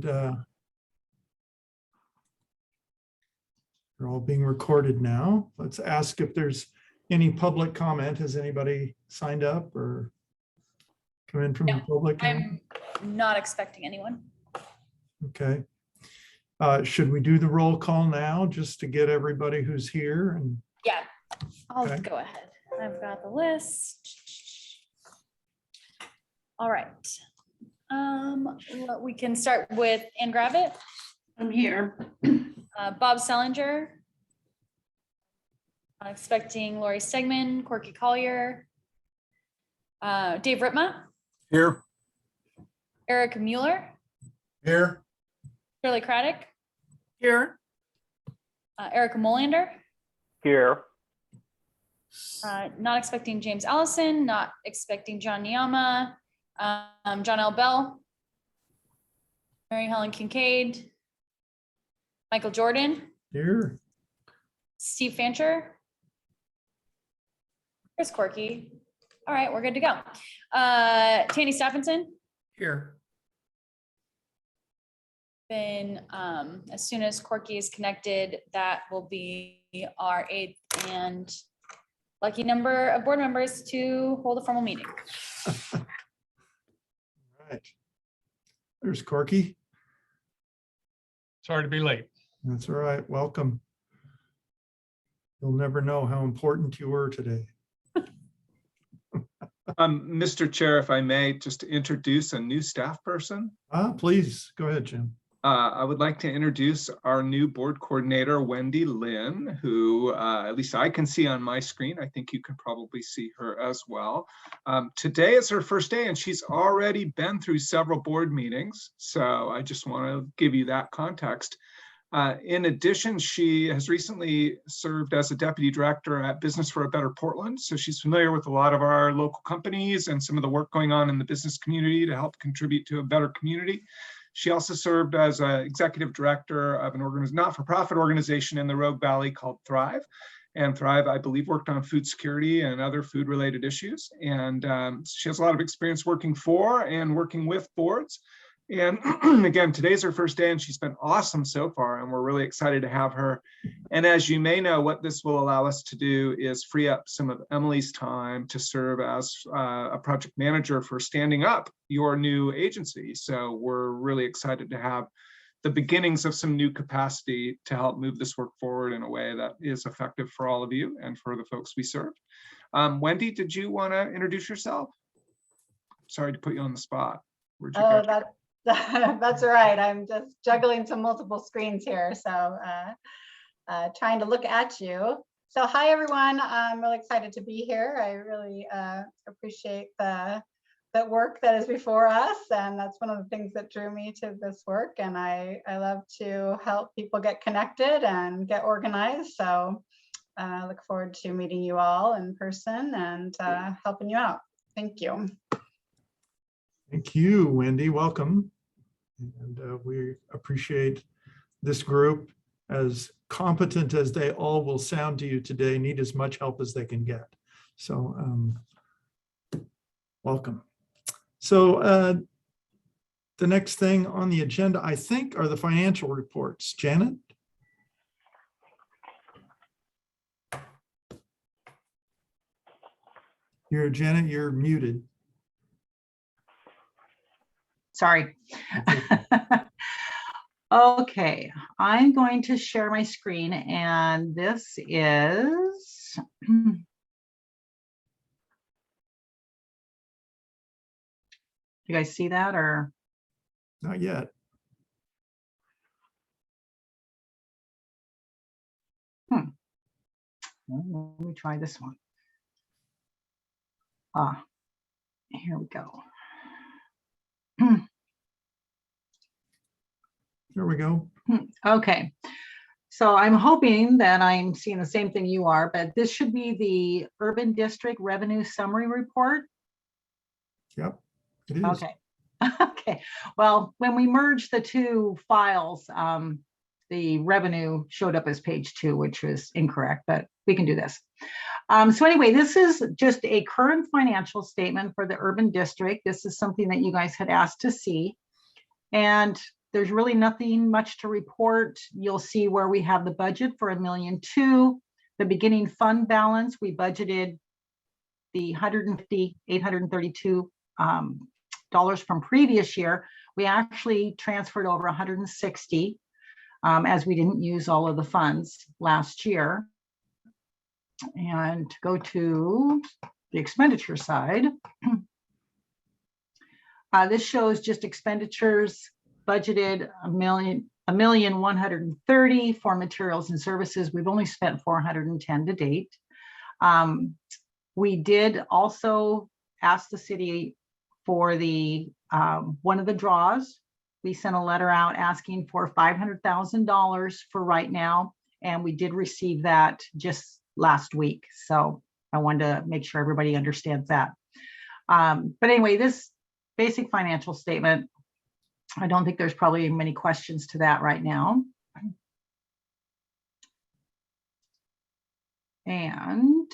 And they're all being recorded now. Let's ask if there's any public comment. Has anybody signed up or come in from the public? I'm not expecting anyone. Okay. Should we do the roll call now just to get everybody who's here? And Yeah, I'll Okay. go ahead. I've got the list. All right. We can start with Ann Gravitt, I'm here. Bob Sellinger. Expecting Lori Stegman, Corky Collier, Dave Ritma, Here. Eric Mueller, Here. Shirley Craddock, Here. Erica Molander. Here. Not expecting James Allison, not expecting John Niama, John L. Bell, Mary Helen Kincaid, Michael Jordan, here. Steve Fancher, Chris Corky. All right, we're good to go. Tanny Stephenson. Here. Then as soon as Corky is connected, that will be our 8th and lucky number of board members to hold a formal meeting. All right. There's Corky. Sorry to be late. That's all right. Welcome. You'll never know how important you were today. Mr. Chair, if I may, just to introduce a new staff person. Please go ahead, Jim. I would like to introduce our new board coordinator, Wendy Lynn, who at least I can see on my screen. I think you can probably see her as well. Today is her first day and she's already been through several board meetings. So I just want to give you that context. In addition, she has recently served as a deputy director at Business for a Better Portland. So she's familiar with a lot of our local companies and some of the work going on in the business community to help contribute to a better community. She also served as an executive director of an not-for-profit organization in the Rogue Valley called Thrive. And Thrive, I believe, worked on food security and other food-related issues. And she has a lot of experience working for and working with boards. And again, today's her first day and she's been awesome so far and we're really excited to have her. And as you may know, what this will allow us to do is free up some of Emily's time to serve as a project manager for standing up your new agency. So we're really excited to have the beginnings of some new capacity to help move this work forward in a way that is effective for all of you and for the folks we serve. Wendy, did you want to introduce yourself? Sorry to put you on the spot. Where'd you go? That's all right. I'm just juggling some multiple screens here. So trying to look at you. So hi, everyone. I'm really excited to be here. I really appreciate the work that is before us. And that's one of the things that drew me to this work. And I love to help people get connected and get organized. So I look forward to meeting you all in person and helping you out. Thank you. Thank you, Wendy. Welcome. And we appreciate this group, as competent as they all will sound to you today, need as much help as they can get. So welcome. So the next thing on the agenda, I think, are the financial reports. Janet? Janet, you're muted. Sorry. Okay, I'm going to share my screen and this is, you guys see that or? Not yet. Well, let me try this one. Here we go. There we go. Okay, so I'm hoping that I'm seeing the same thing you are, but this should be the Urban District Revenue Summary Report. Yep, it is. Okay. Okay. Well, when we merged the two files, the revenue showed up as page 2, which was incorrect, but we can do this. So anyway, this is just a current financial statement for the urban district. This is something that you guys had asked to see. And there's really nothing much to report. You'll see where we have the budget for $1.2 million. The beginning fund balance, we budgeted the $832 from previous year. We actually transferred over 160 as we didn't use all of the funds last year. And to go to the expenditure side, this shows just expenditures budgeted $1,130,000 for materials and services. We've only spent $410 to date. We did also ask the city for the one of the draws. We sent a letter out asking for $500,000 for right now, and we did receive that just last week. So I wanted to make sure everybody understands that. But anyway, this basic financial statement, I don't think there's probably many questions to that right now. And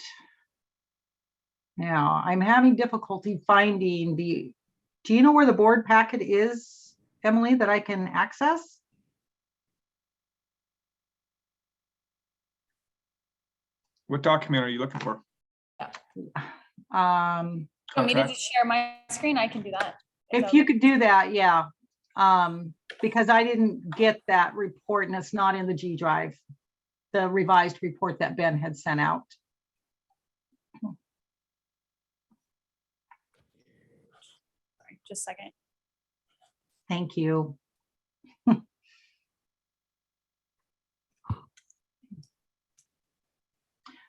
now I'm having difficulty finding do you know where the board packet is, Emily, that I can access? What document are you looking for? Want me to just share my screen? I can do that. If you could do that, yeah. Because I didn't get that report and it's not in the G drive, the revised report that Ben had sent out. Sorry, just a second. Thank you.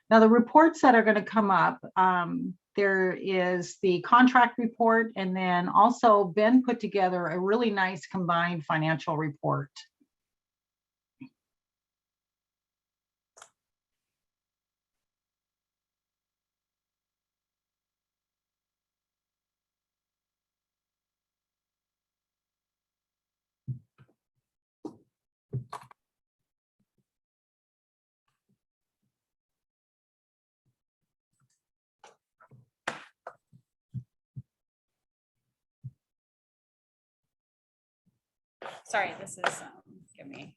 Now, the reports that are going to come up, there is the contract report, and then also Ben put together a really nice combined financial report. Sorry, this is give me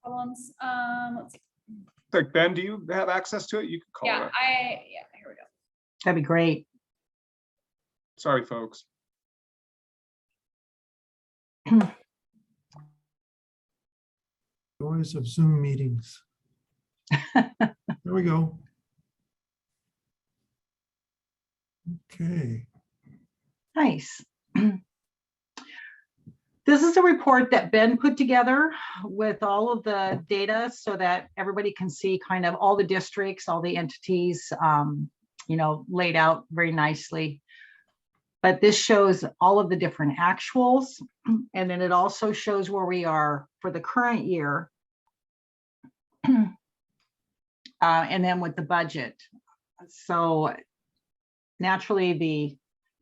problems. Let's see. Like, Ben, do you have access to it? You can call Yeah, it. here we go. That'd be great. Sorry, folks. Joys of Zoom meetings. There we go. Okay. Nice. This is a report that Ben put together with all of the data so that everybody can see kind of all the districts, all the entities, you know, laid out very nicely. But this shows all of the different actuals, and then it also shows where we are for the current year, and then with the budget. So naturally, the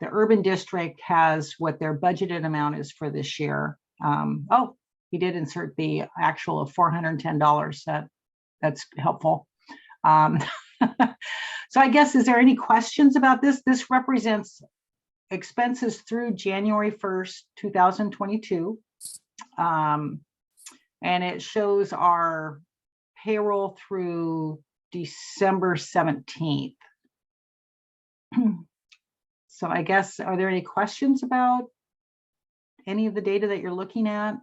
urban district has what their budgeted amount is for this year. Oh, he did insert the actual of $410. That's helpful. So I guess, is there any questions about this? This represents expenses through January 1st, 2022. And it shows our payroll through December 17th. So I guess, are there any questions about any of the data that you're looking at?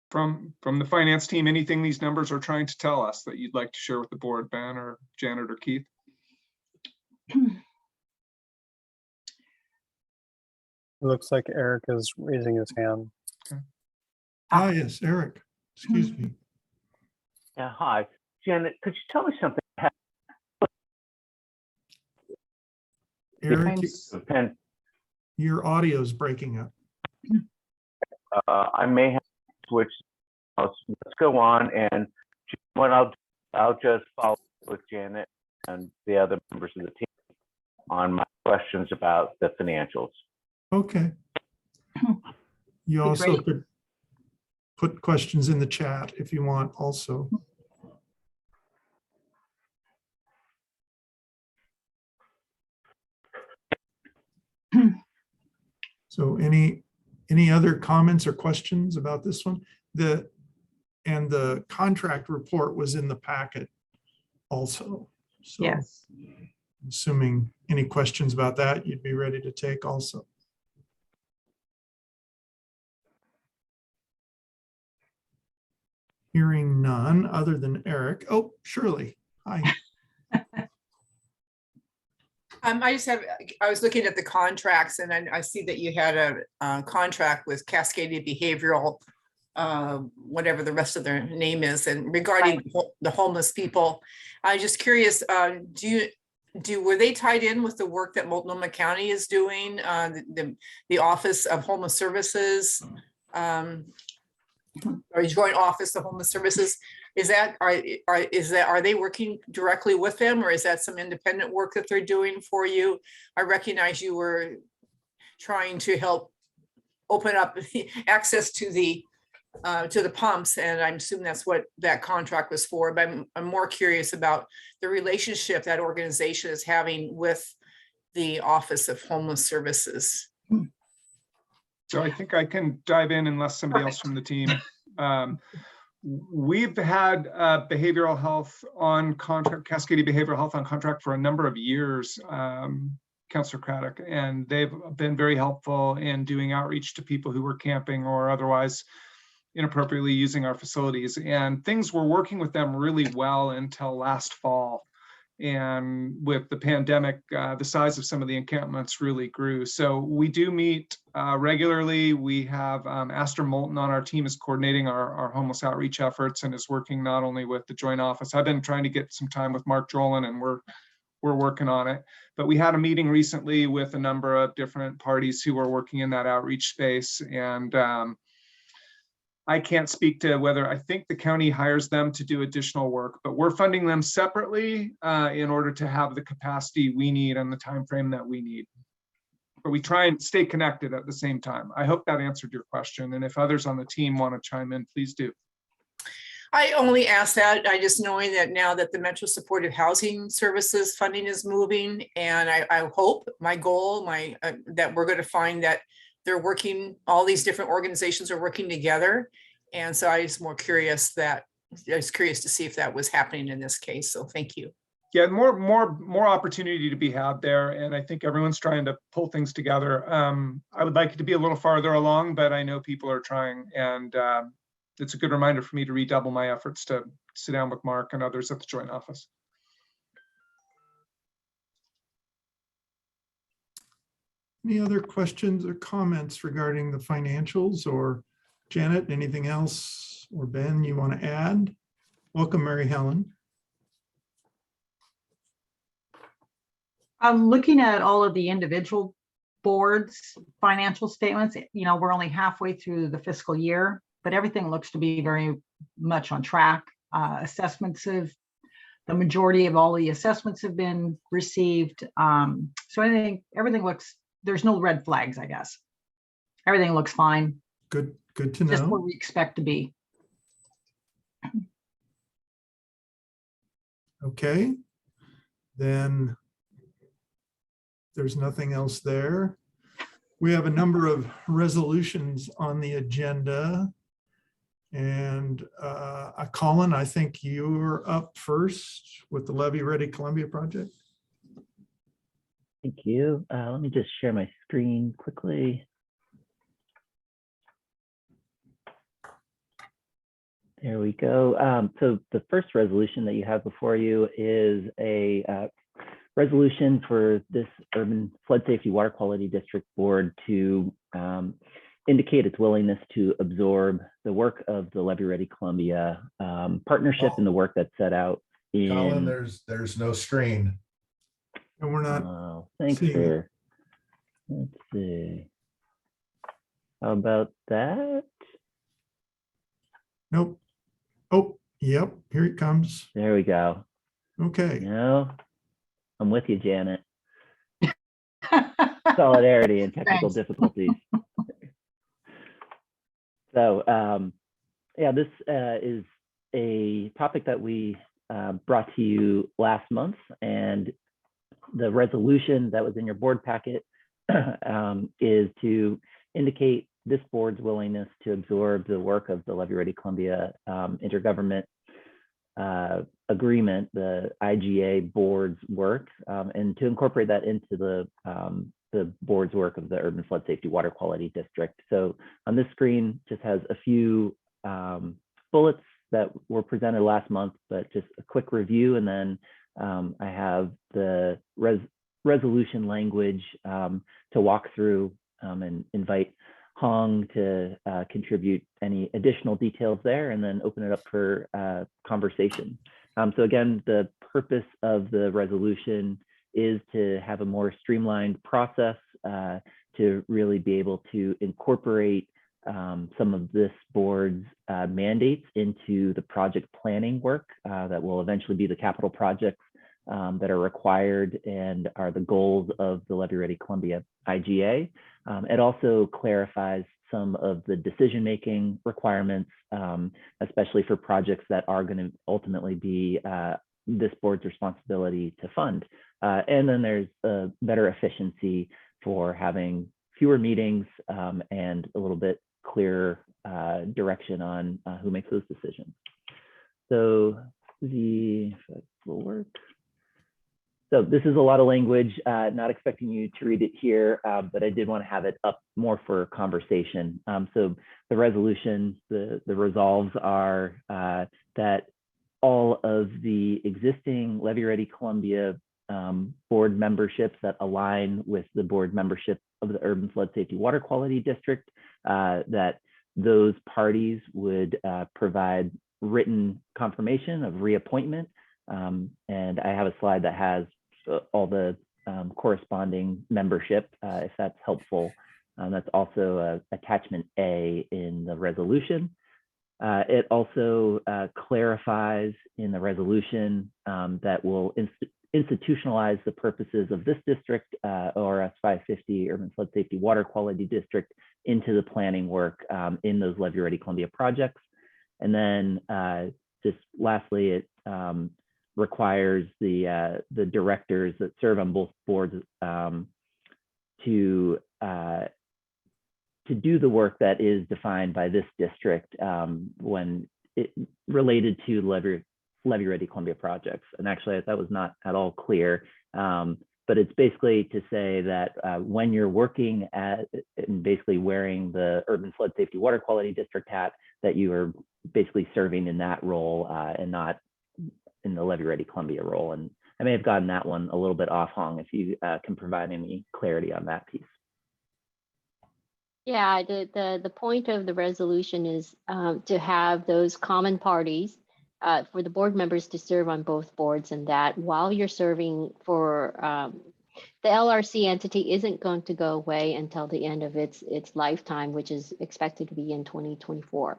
From the finance team, anything these numbers are trying to tell us that you'd like to share with the board, Ben or Janet or Keith? It looks like Eric is raising his hand. Ah, yes, Eric, excuse me. Yeah, hi. Janet, could you tell me something? Eric, And your audio is breaking up. I may have to switch. Let's go on, and what I'll just follow up with Janet and the other members of the team on my questions about the financials. Okay. You also Great. could put questions in the chat if you want also. So any other comments or questions about this one? The contract report was in the packet also. So Yes. assuming any questions about that, you'd be ready to take also. Hearing none other than Eric. Oh, Shirley. Hi. I was looking at the contracts and I see that you had a contract with Cascaded Behavioral, whatever the rest of their name is, and regarding the homeless people. I'm just curious, were they tied in with the work that Multnomah County is doing, the Office of Homeless Services, or Joint Office of Homeless Services? Are they working directly with them, or is that some independent work that they're doing for you? I recognize you were trying to help open up access to the pumps, and I'm assuming that's what that contract was for. But I'm more curious about the relationship that organization is having with the Office of Homeless Services. So I think I can dive in unless somebody else from the team. We've had behavioral health on contract, Cascaded Behavioral Health on contract for a number of years, Councillor Craddock, and they've been very helpful in doing outreach to people who were camping or otherwise inappropriately using our facilities. And things were working with them really well until last fall. And with the pandemic, the size of some of the encampments really grew. So we do meet regularly. We have Aster Moulton on our team is coordinating our homeless outreach efforts and is working not only with the joint office. I've been trying to get some time with Mark Jolin, and we're working on it. But we had a meeting recently with a number of different parties who are working in that outreach space. And I can't speak to whether I think the county hires them to do additional work, but we're funding them separately in order to have the capacity we need and the time frame that we need. But we try and stay connected at the same time. I hope that answered your question. And if others on the team want to chime in, please do. I only ask that, I just knowing that now that the Metro Supportive Housing Services funding is moving, and I hope, my goal, that we're going to find that they're working, all these different organizations are working together. And so I was curious to see if that was happening in this case. So thank you. Yeah, more opportunity to be had there. And I think everyone's trying to pull things together. I would like it to be a little farther along, but I know people are trying. And it's a good reminder for me to redouble my efforts to sit down with Mark and others at the joint office. Any other questions or comments regarding the financials, or Janet, anything else, or Ben, you want to add? Welcome, Mary Helen. I'm looking at all of the individual boards' financial statements. You know, we're only halfway through the fiscal year, but everything looks to be very much on track. The majority of all the assessments have been received. So I think everything looks, there's no red flags, I guess. Everything looks fine. Good to Just where know. we expect to be. Okay, then there's nothing else there. We have a number of resolutions on the agenda. And Colin, I think you're up first with the Levee Ready Columbia project. Thank you. Let me just share my screen quickly. There we go. So the first resolution that you have before you is a resolution for this Urban Flood Safety Water Quality District Board to indicate its willingness to absorb the work of the Levee Ready Columbia partnership and the work that's set out in. Colin, there's no screen. And we're not. Oh, thanks, seeing it. sir. Let's see. How about that? Nope. Oh, yep, here it comes. There we go. Okay. No, I'm with you, Janet. Solidarity and technical Thanks. difficulties. So yeah, this is a topic that we brought to you last month, and the resolution that was in your board packet is to indicate this board's willingness to absorb the work of the Levee Ready Columbia intergovernment agreement, the IGA board's work, and to incorporate that into the board's work of the Urban Flood Safety Water Quality District. So on this screen just has a few bullets that were presented last month, but just a quick review. And then I have the resolution language to walk through and invite Hong to contribute any additional details there, and then open it up for conversation. So again, the purpose of the resolution is to have a more streamlined process to really be able to incorporate some of this board's mandates into the project planning work that will eventually be the capital projects that are required and are the goals of the Levee Ready Columbia IGA. It also clarifies some of the decision-making requirements, especially for projects that are going to ultimately be this board's responsibility to fund. And then there's a better efficiency for having fewer meetings and a little bit clearer direction on who makes those decisions. So if that will work. So this is a lot of language, not expecting you to read it here, but I did want to have it up more for conversation. So the resolution, the resolves are that all of the existing Levee Ready Columbia board memberships that align with the board membership of the Urban Flood Safety Water Quality District, that those parties would provide written confirmation of reappointment. And I have a slide that has all the corresponding membership, if that's helpful. That's also attachment A in the resolution. It also clarifies in the resolution that will institutionalize the purposes of this district, ORS 550, Urban Flood Safety Water Quality District, into the planning work in those Levee Ready Columbia projects. And then just lastly, it requires the directors that serve on both boards to do the work that is defined by this district when it related to Levee Ready Columbia projects. And actually, that was not at all clear, but it's basically to say that when you're working at and basically wearing the Urban Flood Safety Water Quality District hat, that you are basically serving in that role and not in the Levee Ready Columbia role. And I may have gotten that one a little bit off, Hong, if you can provide any clarity on that piece. Yeah, the point of the resolution is to have those common parties for the board members to serve on both boards, and that while you're serving for the LRC entity isn't going to go away until the end of its lifetime, which is expected to be in 2024.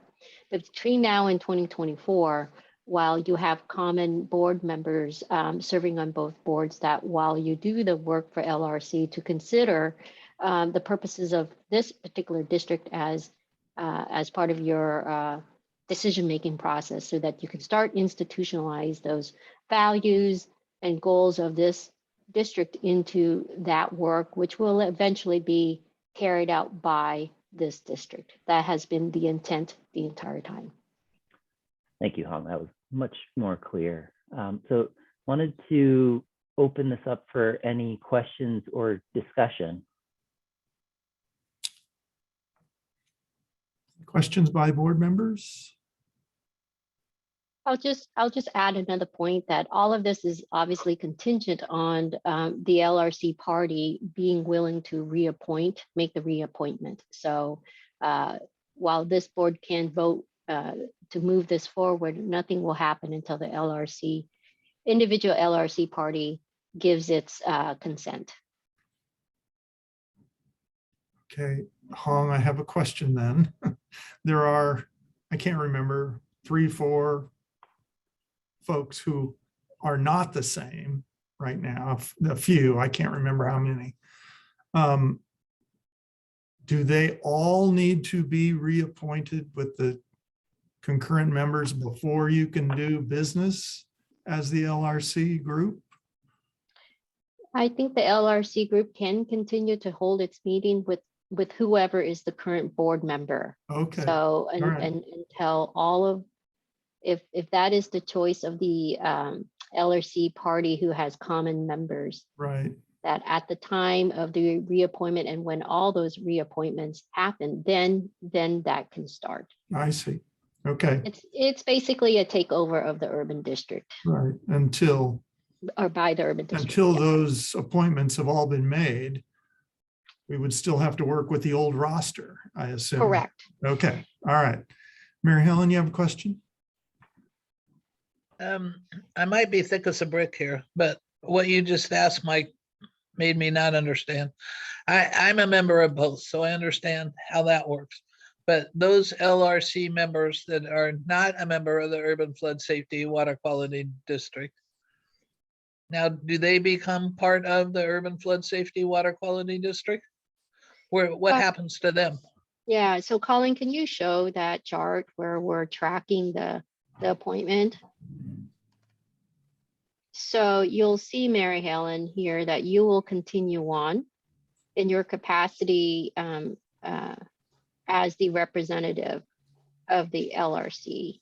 But between now and 2024, while you have common board members serving on both boards, that while you do the work for LRC to consider the purposes of this particular district as part of your decision-making process, so that you can start institutionalize those values and goals of this district into that work, which will eventually be carried out by this district. That has been the intent the entire time. Thank you, Hong. That was much more clear. So wanted to open this up for any questions or discussion. Questions by board members? I'll just add another point that all of this is obviously contingent on the LRC party being willing to make the reappointment. So while this board can vote to move this forward, nothing will happen until the individual LRC party gives its consent. Okay, Hong, I have a question then. There are, I can't remember, 3, 4 folks who are not the same right now, a few, I can't remember how many. Do they all need to be reappointed with the concurrent members before you can do business as the LRC group? I think the LRC group can continue to hold its meeting with whoever is the current board member. Okay, So, and, all right. and until all of, if that is the choice of the LRC party who has common members, Right, that at the time of the reappointment and when all those reappointments happen, then that can start. I see. Okay, It's basically a takeover of the urban district right, until or by the urban district. until yeah. those appointments have all been made, we would still have to work with the old roster, I assume. Correct. Okay, all right. Mary Helen, you have a question? I might be thick as a brick here, but what you just asked, Mike, made me not understand. I'm a member of both, so I understand how that works. But those LRC members that are not a member of the Urban Flood Safety Water Quality District, now, do they become part of the Urban Flood Safety Water Quality District? What happens to them? Yeah, so Colin, can you show that chart where we're tracking the appointment? So you'll see, Mary Helen, here that you will continue on in your capacity as the representative of the LRC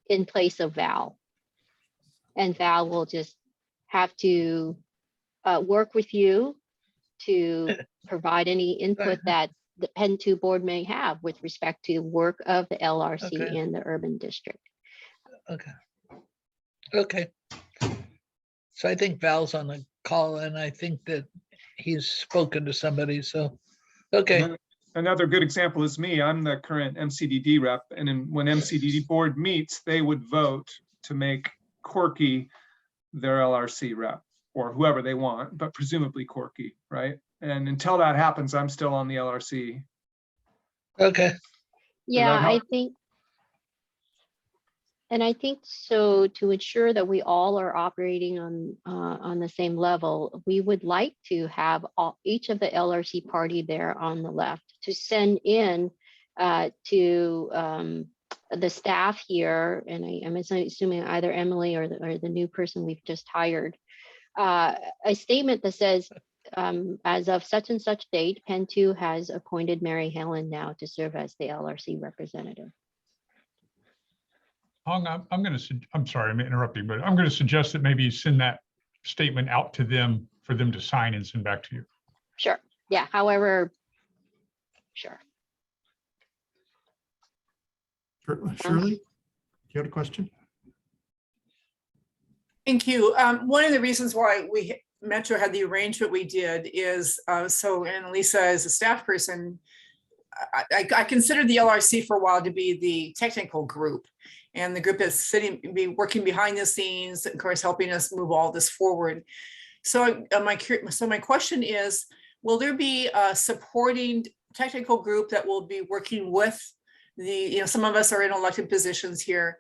in place of Val. And Val will just have to work with you to provide any input that the Penn 2 board may have with respect to work of the LRC Okay. and the urban district. Okay. Okay. So I think Val's on the call and I think that he's spoken to somebody, so, okay. Another good example is me. I'm the current MCDD rep, and when MCDD board meets, they would vote to make Corky their LRC rep, or whoever they want, but presumably Corky, right? And until that happens, I'm still on the LRC. Okay. Yeah, that I help? think, and I think so to ensure that we all are operating on the same level, we would like to have each of the LRC party there on the left to send in to the staff here, and I'm assuming either Emily or the new person we've just hired, a statement that says, as of such and such date, Penn 2 has appointed Mary Helen now to serve as the LRC representative. Hong, I'm sorry, I'm interrupting, but I'm going to suggest that maybe you send that statement out to them for them to sign and send back to you. Sure. Yeah. However, sure. Shirley, you had a question? Thank you. One of the reasons why Metro had the arrangement we did is and Lisa as a staff person, I considered the LRC for a while to be the technical group, and the group is working behind the scenes, of course, helping us move all this forward. So my question is, will there be a supporting technical group that will be working with some of us are in elected positions here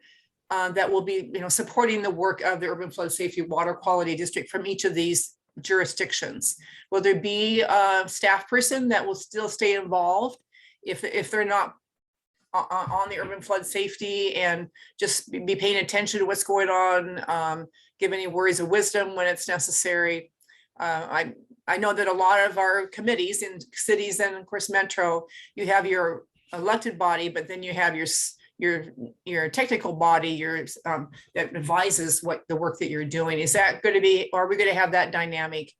that will be, supporting the work of the Urban Flood Safety Water Quality District from each of these jurisdictions? Will there be a staff person that will still stay involved if they're not on the urban flood safety and just be paying attention to what's going on, give any words of wisdom when it's necessary? I know that a lot of our committees in cities and of course Metro, you have your elected body, but then you have your technical body, that advises what the work that you're doing. Is that going to be, are we going to have that dynamic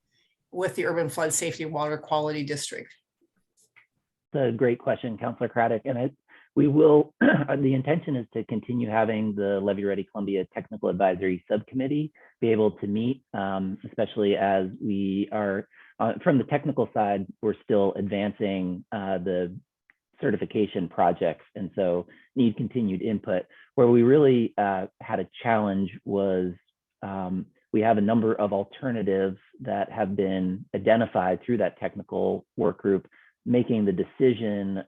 with the Urban Flood Safety Water Quality District? It's a great question, Councilor Craddock, and we will, the intention is to continue having the Levee Ready Columbia Technical Advisory Subcommittee be able to meet, especially as we are, from the technical side, we're still advancing the certification projects, and so need continued input. Where we really had a challenge was we have a number of alternatives that have been identified through that technical work group, making the decision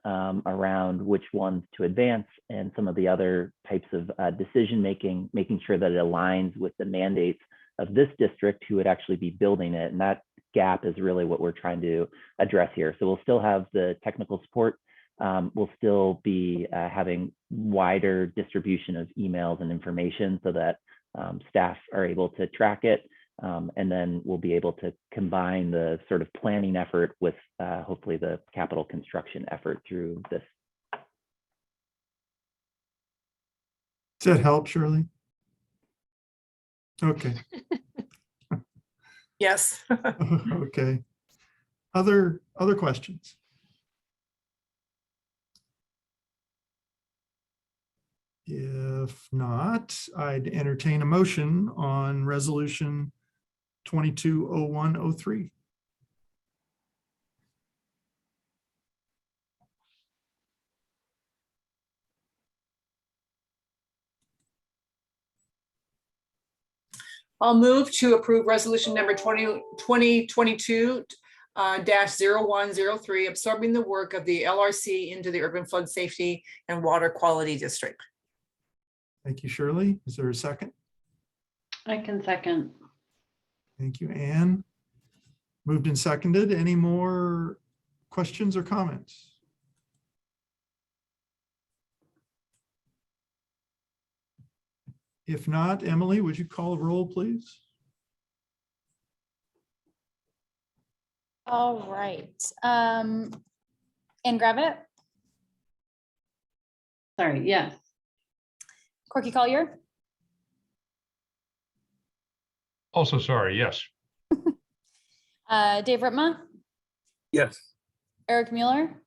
around which ones to advance and some of the other types of decision making, making sure that it aligns with the mandates of this district who would actually be building it. And that gap is really what we're trying to address here. So we'll still have the technical support. We'll still be having wider distribution of emails and information so that staff are able to track it. And then we'll be able to combine the sort of planning effort with hopefully the capital construction effort through this. Does that help, Shirley? Okay. Yes. Okay. Other questions? If not, I'd entertain a motion on resolution 220103. I'll move to approve resolution number 2022 -0103, absorbing the work of the LRC into the Urban Flood Safety and Water Quality District. Thank you, Shirley. Is there a second? I can second. Thank you, Anne. Moved and seconded. Any more questions or comments? If not, Emily, would you call a roll, please? All right. Anne Gravitt, Sorry, yes. Corky Collier, Also, sorry, yes. Dave Ritma, Yes. Eric Mueller,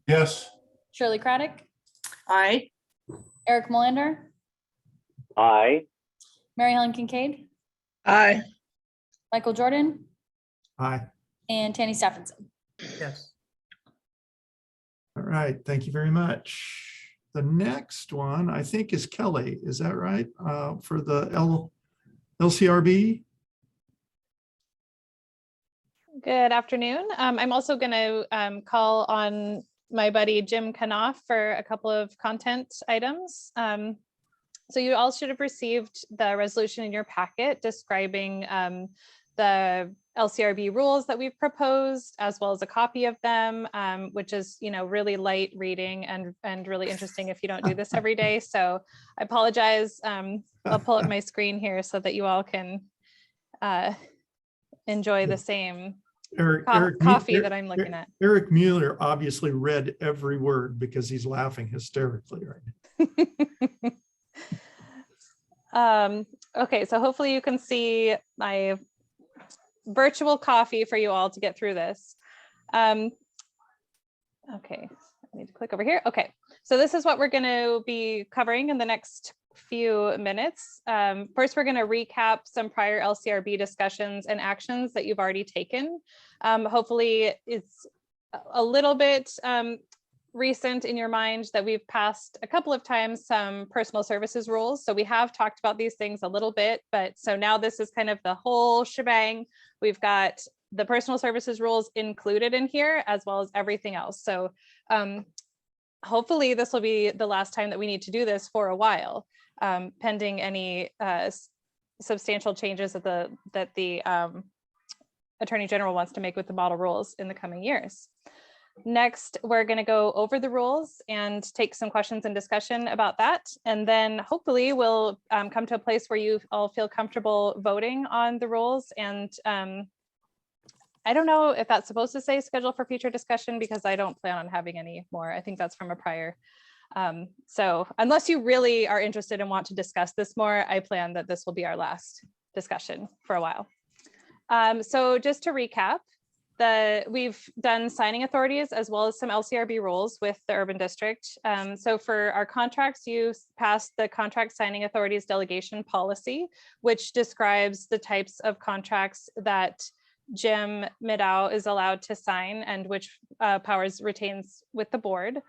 Yes. Shirley Craddock, Aye. Eric Molander, Aye. Mary Helen Kincaid, Aye. Michael Jordan, Aye. and Tanny Stephenson. Yes. All right, thank you very much. The next one, I think, is Kelly. Is that right? For the LCRB? Good afternoon. I'm also going to call on my buddy Jim Knopf for a couple of content items. So you all should have received the resolution in your packet describing the LCRB rules that we've proposed, as well as a copy of them, which is, really light reading and really interesting if you don't do this every day. So I apologize. I'll pull up my screen here so that you all can enjoy the same coffee that I'm looking at. Eric Mueller obviously read every word because he's laughing hysterically right now. Okay, so hopefully you can see my virtual coffee for you all to get through this. Okay, I need to click over here. Okay, so this is what we're going to be covering in the next few minutes. First, we're going to recap some prior LCRB discussions and actions that you've already taken. Hopefully it's a little bit recent in your mind that we've passed a couple of times some personal services rules. So we have talked about these things a little bit, but so now this is kind of the whole shebang. We've got the personal services rules included in here, as well as everything else. So hopefully this will be the last time that we need to do this for a while, pending any substantial changes that the Attorney General wants to make with the model rules in the coming years. Next, we're going to go over the rules and take some questions and discussion about that. And then hopefully we'll come to a place where you all feel comfortable voting on the rules. And I don't know if that's supposed to say schedule for future discussion, because I don't plan on having any more. I think that's from a prior. So unless you really are interested and want to discuss this more, I plan that this will be our last discussion for a while. So just to recap, we've done signing authorities as well as some LCRB rules with the urban district. So for our contracts, you passed the contract signing authorities delegation policy, which describes the types of contracts that Jim Middow is allowed to sign and which powers retains with the board.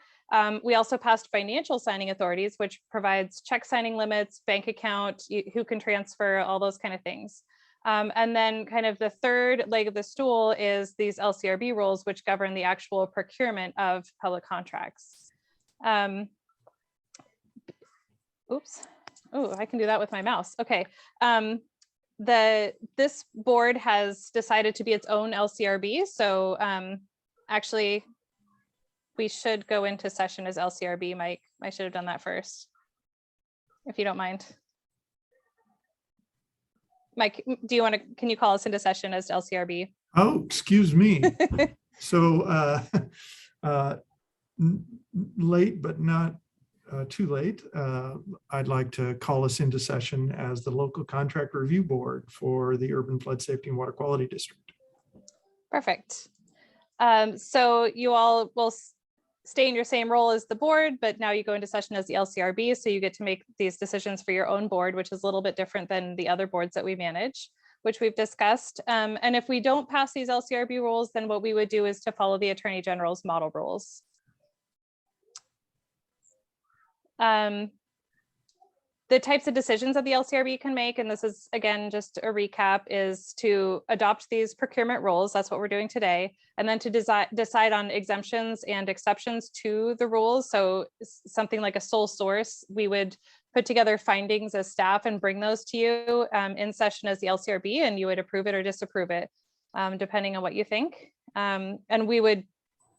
We also passed financial signing authorities, which provides check signing limits, bank account, who can transfer, all those kind of things. And then kind of the third leg of the stool is these LCRB rules, which govern the actual procurement of public contracts. Oops. Oh, I can do that with my mouse. Okay. This board has decided to be its own LCRB. So actually, we should go into session as LCRB, Mike. I should have done that first, if you don't mind. Mike, do you want to, can you call us into session as LCRB? Oh, excuse me. So late, but not too late. I'd like to call us into session as the local contract review board for the Urban Flood Safety and Water Quality District. Perfect. So you all will stay in your same role as the board, but now you go into session as the LCRB. So you get to make these decisions for your own board, which is a little bit different than the other boards that we manage, which we've discussed. And if we don't pass these LCRB rules, then what we would do is to follow the Attorney General's model rules. The types of decisions that the LCRB can make, and this is again just a recap, is to adopt these procurement rules. That's what we're doing today, and then to decide on exemptions and exceptions to the rules. So something like a sole source, we would put together findings as staff and bring those to you in session as the LCRB, and you would approve it or disapprove it, depending on what you think. And we would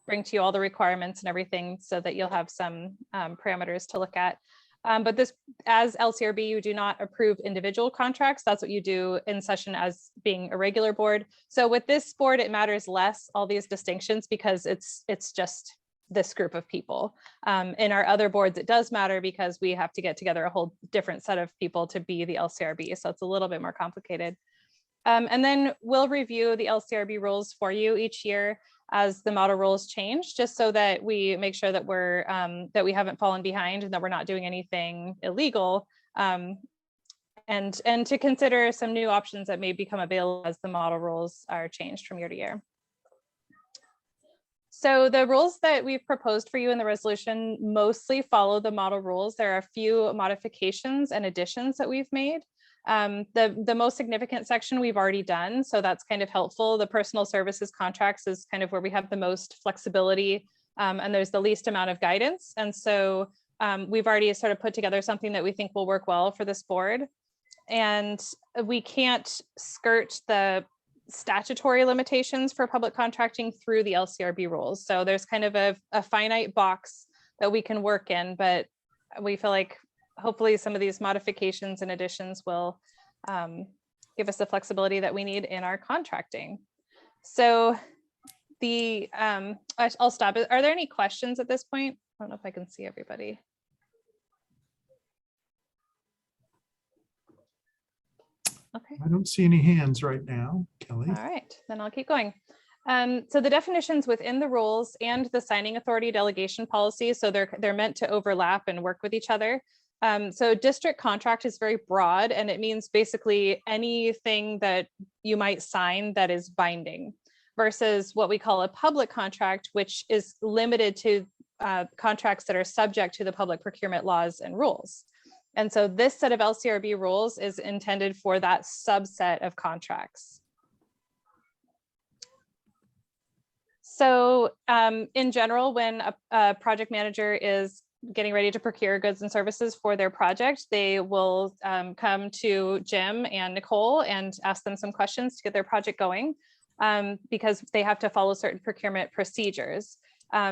bring to you all the requirements and everything so that you'll have some parameters to look at. But this, as LCRB, you do not approve individual contracts. That's what you do in session as being a regular board. So with this board, it matters less, all these distinctions, because it's just this group of people. In our other boards, it does matter because we have to get together a whole different set of people to be the LCRB. So it's a little bit more complicated. And then we'll review the LCRB rules for you each year as the model rules change, just so that we make sure that we're that we haven't fallen behind and that we're not doing anything illegal, and to consider some new options that may become available as the model rules are changed from year to year. So the rules that we've proposed for you in the resolution mostly follow the model rules. There are a few modifications and additions that we've made. The most significant section we've already done, so that's kind of helpful. The personal services contracts is kind of where we have the most flexibility, and there's the least amount of guidance. And so we've already sort of put together something that we think will work well for this board. And we can't skirt the statutory limitations for public contracting through the LCRB rules. So there's kind of a finite box that we can work in, but we feel like hopefully some of these modifications and additions will give us the flexibility that we need in our contracting. So I'll stop. Are there any questions at this point? I don't know if I can see everybody. Okay. I don't see any hands right now, Kelly. All right, then I'll keep going. So the definitions within the rules and the signing authority delegation policy, so they're meant to overlap and work with each other. So district contract is very broad, and it means basically anything that you might sign that is binding, versus what we call a public contract, which is limited to contracts that are subject to the public procurement laws and rules. And so this set of LCRB rules is intended for that subset of contracts. So in general, when a project manager is getting ready to procure goods and services for their project, they will come to Jim and Nicole and ask them some questions to get their project going, because they have to follow certain procurement procedures.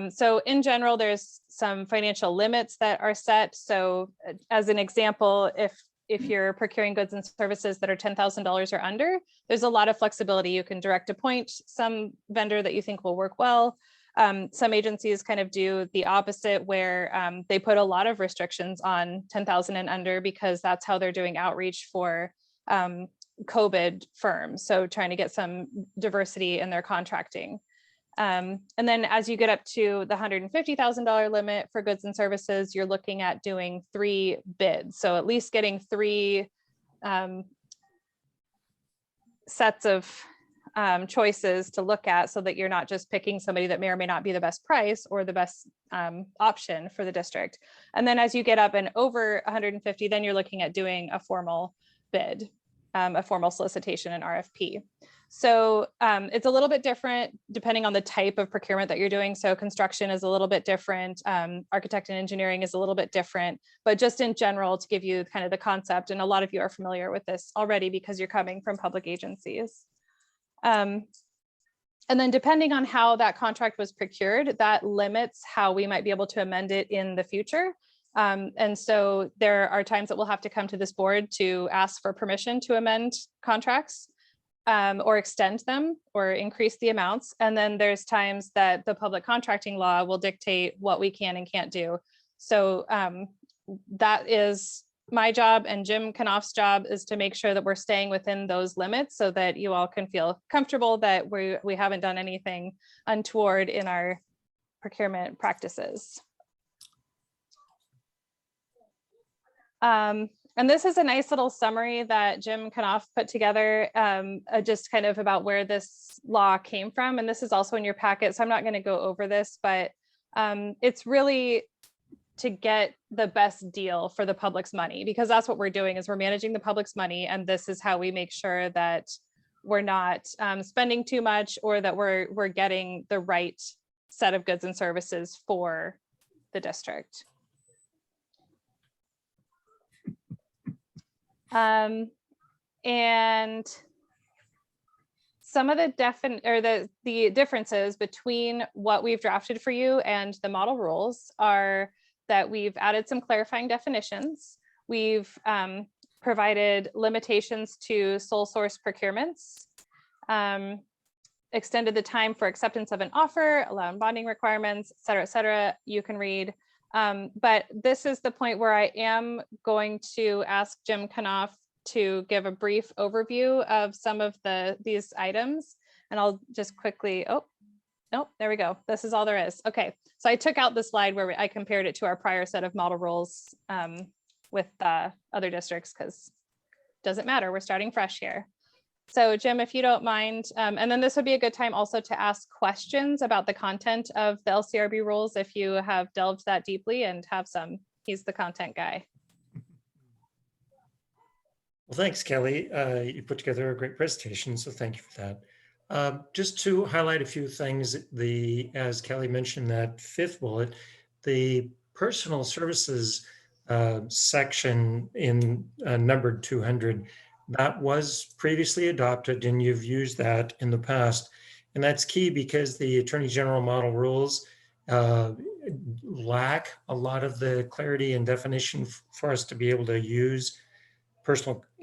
So in general, there's some financial limits that are set. So as an example, if you're procuring goods and services that are $10,000 or under, there's a lot of flexibility. You can direct appoint some vendor that you think will work well. Some agencies kind of do the opposite, where they put a lot of restrictions on 10,000 and under, because that's how they're doing outreach for COVID firms. So trying to get some diversity in their contracting. And then as you get up to the $150,000 limit for goods and services, you're looking at doing 3 bids. So at least getting 3 sets of choices to look at, so that you're not just picking somebody that may or may not be the best price or the best option for the district. And then as you get up and over 150, then you're looking at doing a formal bid, a formal solicitation and RFP. So it's a little bit different depending on the type of procurement that you're doing. So construction is a little bit different. Architect and engineering is a little bit different, but just in general, to give you kind of the concept, and a lot of you are familiar with this already because you're coming from public agencies. And then depending on how that contract was procured, that limits how we might be able to amend it in the future. And so there are times that we'll have to come to this board to ask for permission to amend contracts or extend them or increase the amounts. And then there's times that the public contracting law will dictate what we can and can't do. So that is my job, and Jim Knopf's job is to make sure that we're staying within those limits so that you all can feel comfortable that we haven't done anything untoward in our procurement practices. And this is a nice little summary that Jim Knopf put together, just kind of about where this law came from. And this is also in your packet, so I'm not going to go over this, but it's really to get the best deal for the public's money, because that's what we're doing, is we're managing the public's money. And this is how we make sure that we're not spending too much, or that we're getting the right set of goods and services for the district. And some of the the differences between what we've drafted for you and the model rules are that we've added some clarifying definitions. We've provided limitations to sole source procurements, extended the time for acceptance of an offer, allowing bonding requirements, et cetera, et cetera. You can read. But this is the point where I am going to ask Jim Knopf to give a brief overview of some of these items. And I'll just quickly, oh, nope, there we go. This is all there is. Okay, so I took out the slide where I compared it to our prior set of model rules with other districts, because it doesn't matter, we're starting fresh here. So Jim, if you don't mind, and then this would be a good time also to ask questions about the content of the LCRB rules if you have delved that deeply and have some. He's the content guy. Well, thanks, Kelly. You put together a great presentation, so thank you for that. Just to highlight a few things, as Kelly mentioned, that fifth bullet, the personal services section in numbered 200, that was previously adopted, and you've used that in the past. And that's key because the Attorney General model rules lack a lot of the clarity and definition for us to be able to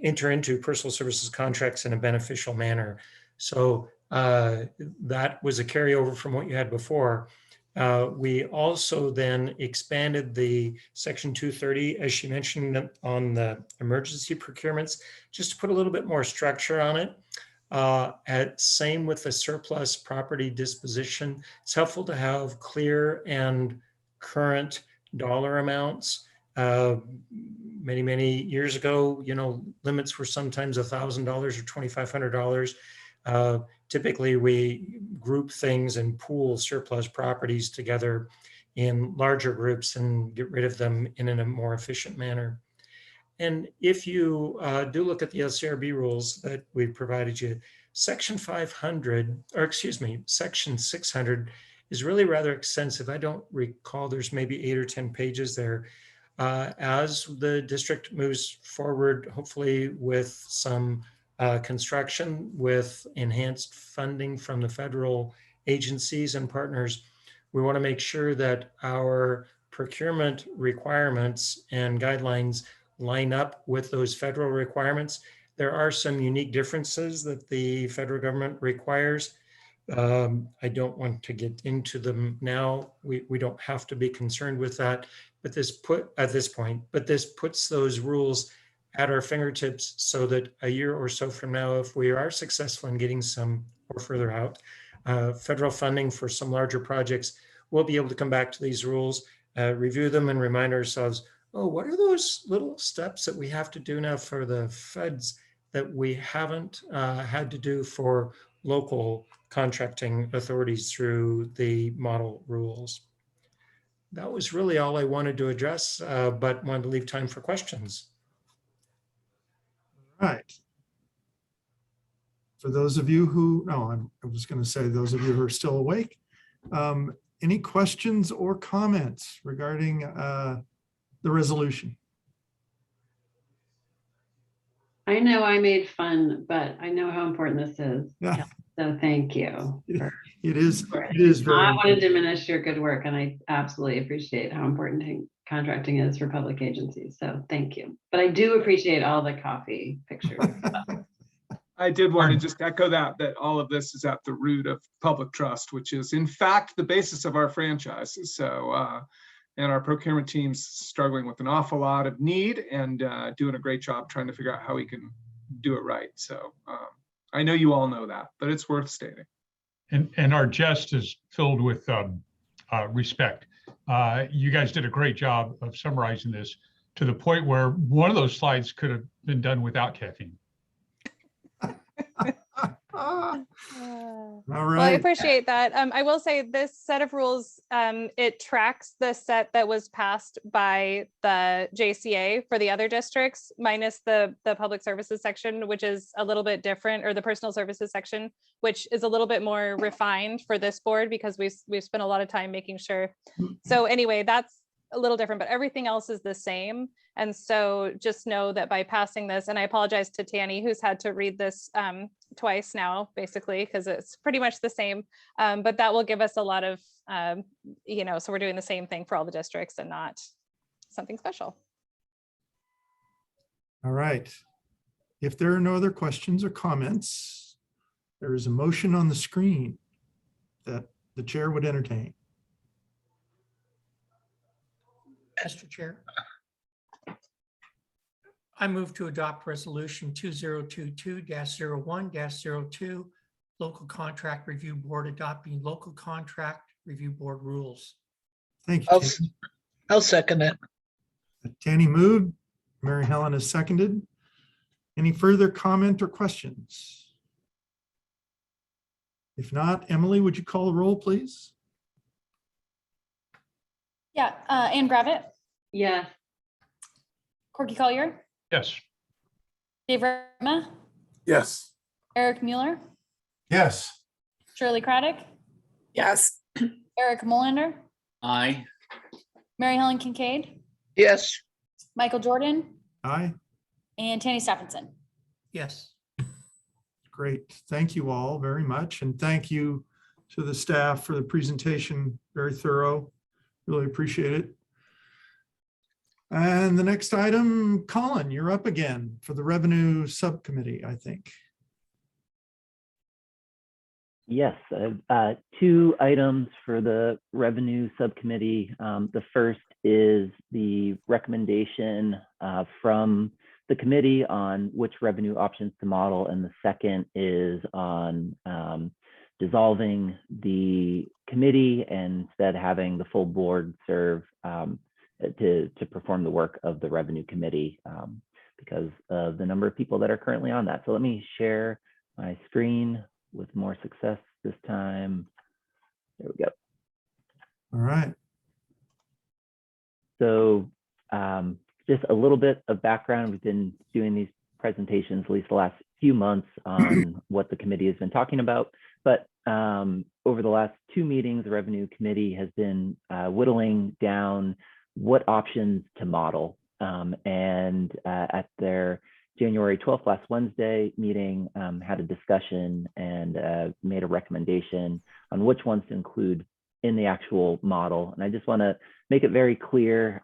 enter into personal services contracts in a beneficial manner. So that was a carryover from what you had before. We also then expanded the section 230, as she mentioned, on the emergency procurements, just to put a little bit more structure on it. Same with the surplus property disposition. It's helpful to have clear and current dollar amounts. Many years ago, limits were sometimes $1,000 or $2,500. Typically, we group things and pool surplus properties together in larger groups and get rid of them in a more efficient manner. And if you do look at the LCRB rules that we provided you, section 500, or excuse me, section 600 is really rather extensive. I don't recall, there's maybe 8 or 10 pages there. As the district moves forward, hopefully with some construction, with enhanced funding from the federal agencies and partners, we want to make sure that our procurement requirements and guidelines line up with those federal requirements. There are some unique differences that the federal government requires. I don't want to get into them now. We don't have to be concerned with that, but this puts those rules at our fingertips so that a year or so from now, if we are successful in getting some, or further out, federal funding for some larger projects, we'll be able to come back to these rules, review them, and remind ourselves, oh, what are those little steps that we have to do now for the feds that we haven't had to do for local contracting authorities through the model rules. That was really all I wanted to address, but wanted to leave time for questions. All right. For those of you who, I was going to say those of you who are still awake, any questions or comments regarding the resolution? I know I made fun, but I know how important this is. Yeah. So thank you. It is very I want to diminish your good work, and I absolutely appreciate how important contracting is for public agencies. So thank you. But I do appreciate all the coffee pictures. I did want to just echo that all of this is at the root of public trust, which is in fact the basis of our franchises. So, and our procurement team's struggling with an awful lot of need and doing a great job trying to figure out how we can do it right. So I know you all know that, but it's worth stating. And our jest is filled with respect. You guys did a great job of summarizing this to the point where one of those slides could have been done without caffeine. All Well, I right. appreciate that. I will say this set of rules, it tracks the set that was passed by the JCA for the other districts, minus the public services section, which is a little bit different, or the personal services section, which is a little bit more refined for this board because we've spent a lot of time making sure. So anyway, that's a little different, but everything else is the same. And so just know that by passing this, and I apologize to Tanny, who's had to read this twice now, basically, because it's pretty much the same, but that will give us a lot of, so we're doing the same thing for all the districts and not something special. All right. If there are no other questions or comments, there is a motion on the screen that the chair would entertain. Mr. Chair, I move to adopt resolution 2022-01-02, local contract review board adopting local contract review board rules. Thank you, Tanny. I'll second it. Tanny moved, Mary Helen has seconded. Any further comment or questions? If not, Emily, would you call the roll, please? Yeah, Ann Gravitt, Yes. Corky Collier, Yes. Dave Rema, Yes. Eric Mueller, Yes. Shirley Craddock, Yes. Eric Molander, Aye. Mary Helen Kincaid, Yes. Michael Jordan, Aye. and Tanny Stephenson. Yes. Great. Thank you all very much. And thank you to the staff for the presentation. Very thorough. Really appreciate it. And the next item, Colin, you're up again for the Revenue Subcommittee, I think. Yes, two items for the Revenue Subcommittee. The first is the recommendation from the committee on which revenue options to model, and the second is on dissolving the committee and instead having the full board serve to perform the work of the Revenue Committee because of the number of people that are currently on that. So let me share my screen with more success this time. There we go. All right. So just a little bit of background. We've been doing these presentations at least the last few months on what the committee has been talking about. But over the last two meetings, the Revenue Committee has been whittling down what options to model. And at their January 12th, last Wednesday meeting, had a discussion and made a recommendation on which ones to include in the actual model. And I just want to make it very clear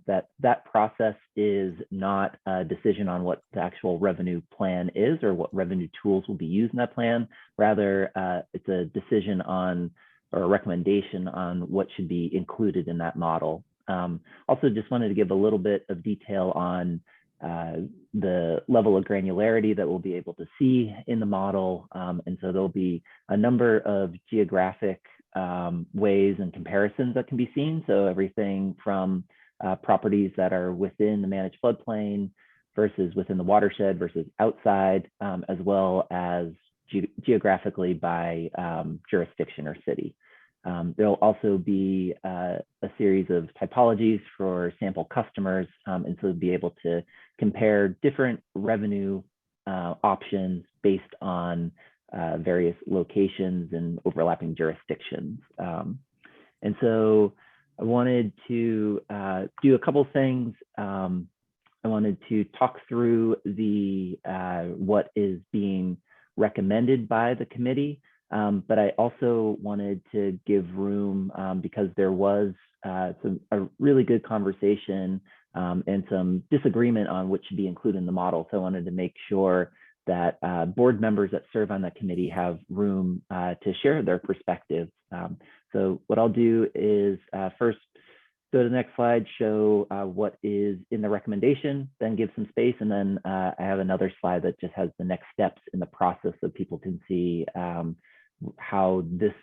that that process is not a decision on what the actual revenue plan is or what revenue tools will be used in that plan. Rather, it's a decision on or a recommendation on what should be included in that model. Also, just wanted to give a little bit of detail on the level of granularity that we'll be able to see in the model. And so there'll be a number of geographic ways and comparisons that can be seen. So everything from properties that are within the managed floodplain versus within the watershed versus outside, as well as geographically by jurisdiction or city. There'll also be a series of typologies for sample customers, and so be able to compare different revenue options based on various locations and overlapping jurisdictions. And so I wanted to do a couple things. I wanted to talk through the what is being recommended by the committee. But I also wanted to give room because there was a really good conversation and some disagreement on what should be included in the model. So I wanted to make sure that board members that serve on that committee have room to share their perspectives. So what I'll do is first go to the next slide, show what is in the recommendation, then give some space, and then I have another slide that just has the next steps in the process so people can see how this,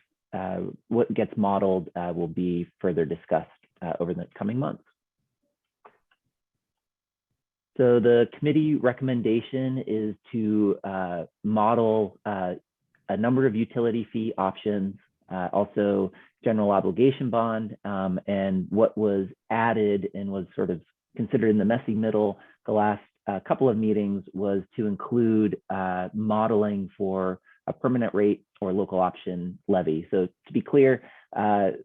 what gets modeled will be further discussed over the coming months. So the committee recommendation is to model a number of utility fee options, also general obligation bond, and what was added and was sort of considered in the messy middle the last couple of meetings was to include modeling for a permanent rate or local option levy. So to be clear,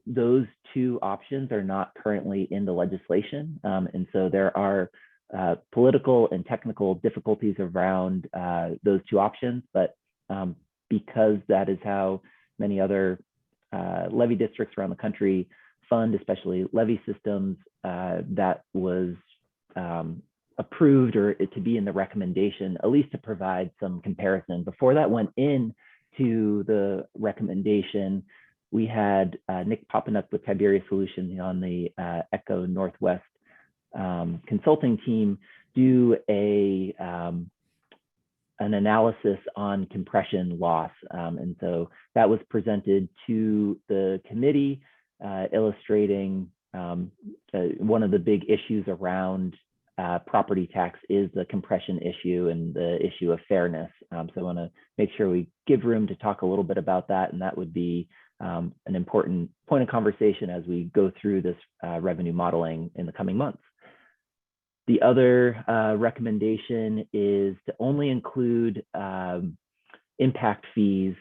those two options are not currently in the legislation. And so there are political and technical difficulties around those two options, but because that is how many other levy districts around the country fund, especially levy systems, that was approved or to be in the recommendation, at least to provide some comparison. Before that went in to the recommendation, we had Nick Poppanuck with Tiberius Solutions on the ECHO Northwest consulting team do an analysis on compression loss. And so that was presented to the committee, illustrating one of the big issues around property tax is the compression issue and the issue of fairness. So I want to make sure we give room to talk a little bit about that, and that would be an important point of conversation as we go through this revenue modeling in the coming months. The other recommendation is to only include impact fees,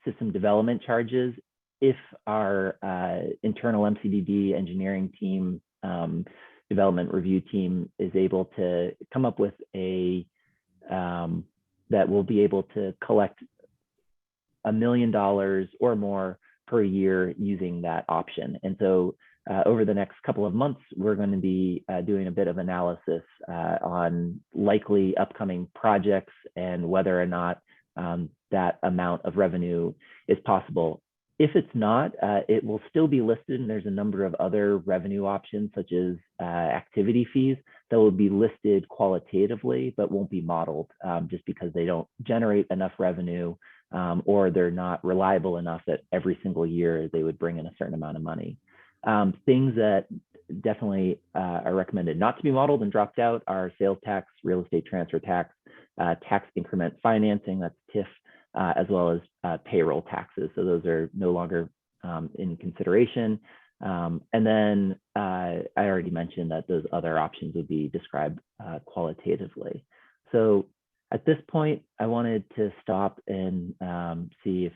system development charges, if our internal MCDD engineering team, development review team is able to come up with a, that will be able to collect $1 million or more per year using that option. And so over the next couple of months, we're going to be doing a bit of analysis on likely upcoming projects and whether or not that amount of revenue is possible. If it's not, it will still be listed, and there's a number of other revenue options, such as activity fees, that will be listed qualitatively, but won't be modeled just because they don't generate enough revenue or they're not reliable enough that every single year they would bring in a certain amount of money. Things that definitely are recommended not to be modeled and dropped out are sales tax, real estate transfer tax, tax increment financing, that's TIF, as well as payroll taxes. So those are no longer in consideration. And then I already mentioned that those other options would be described qualitatively. So at this point, I wanted to stop and see if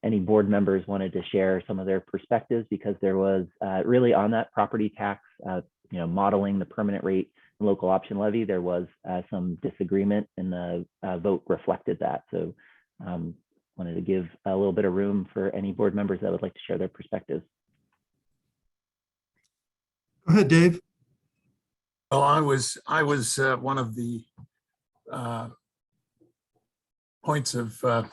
any board members wanted to share some of their perspectives, because there was really on that property tax, modeling the permanent rate and local option levy, there was some disagreement, and the vote reflected that. So wanted to give a little bit of room for any board members that would like to share their perspectives. Go ahead, Dave. Well, I was one of the points of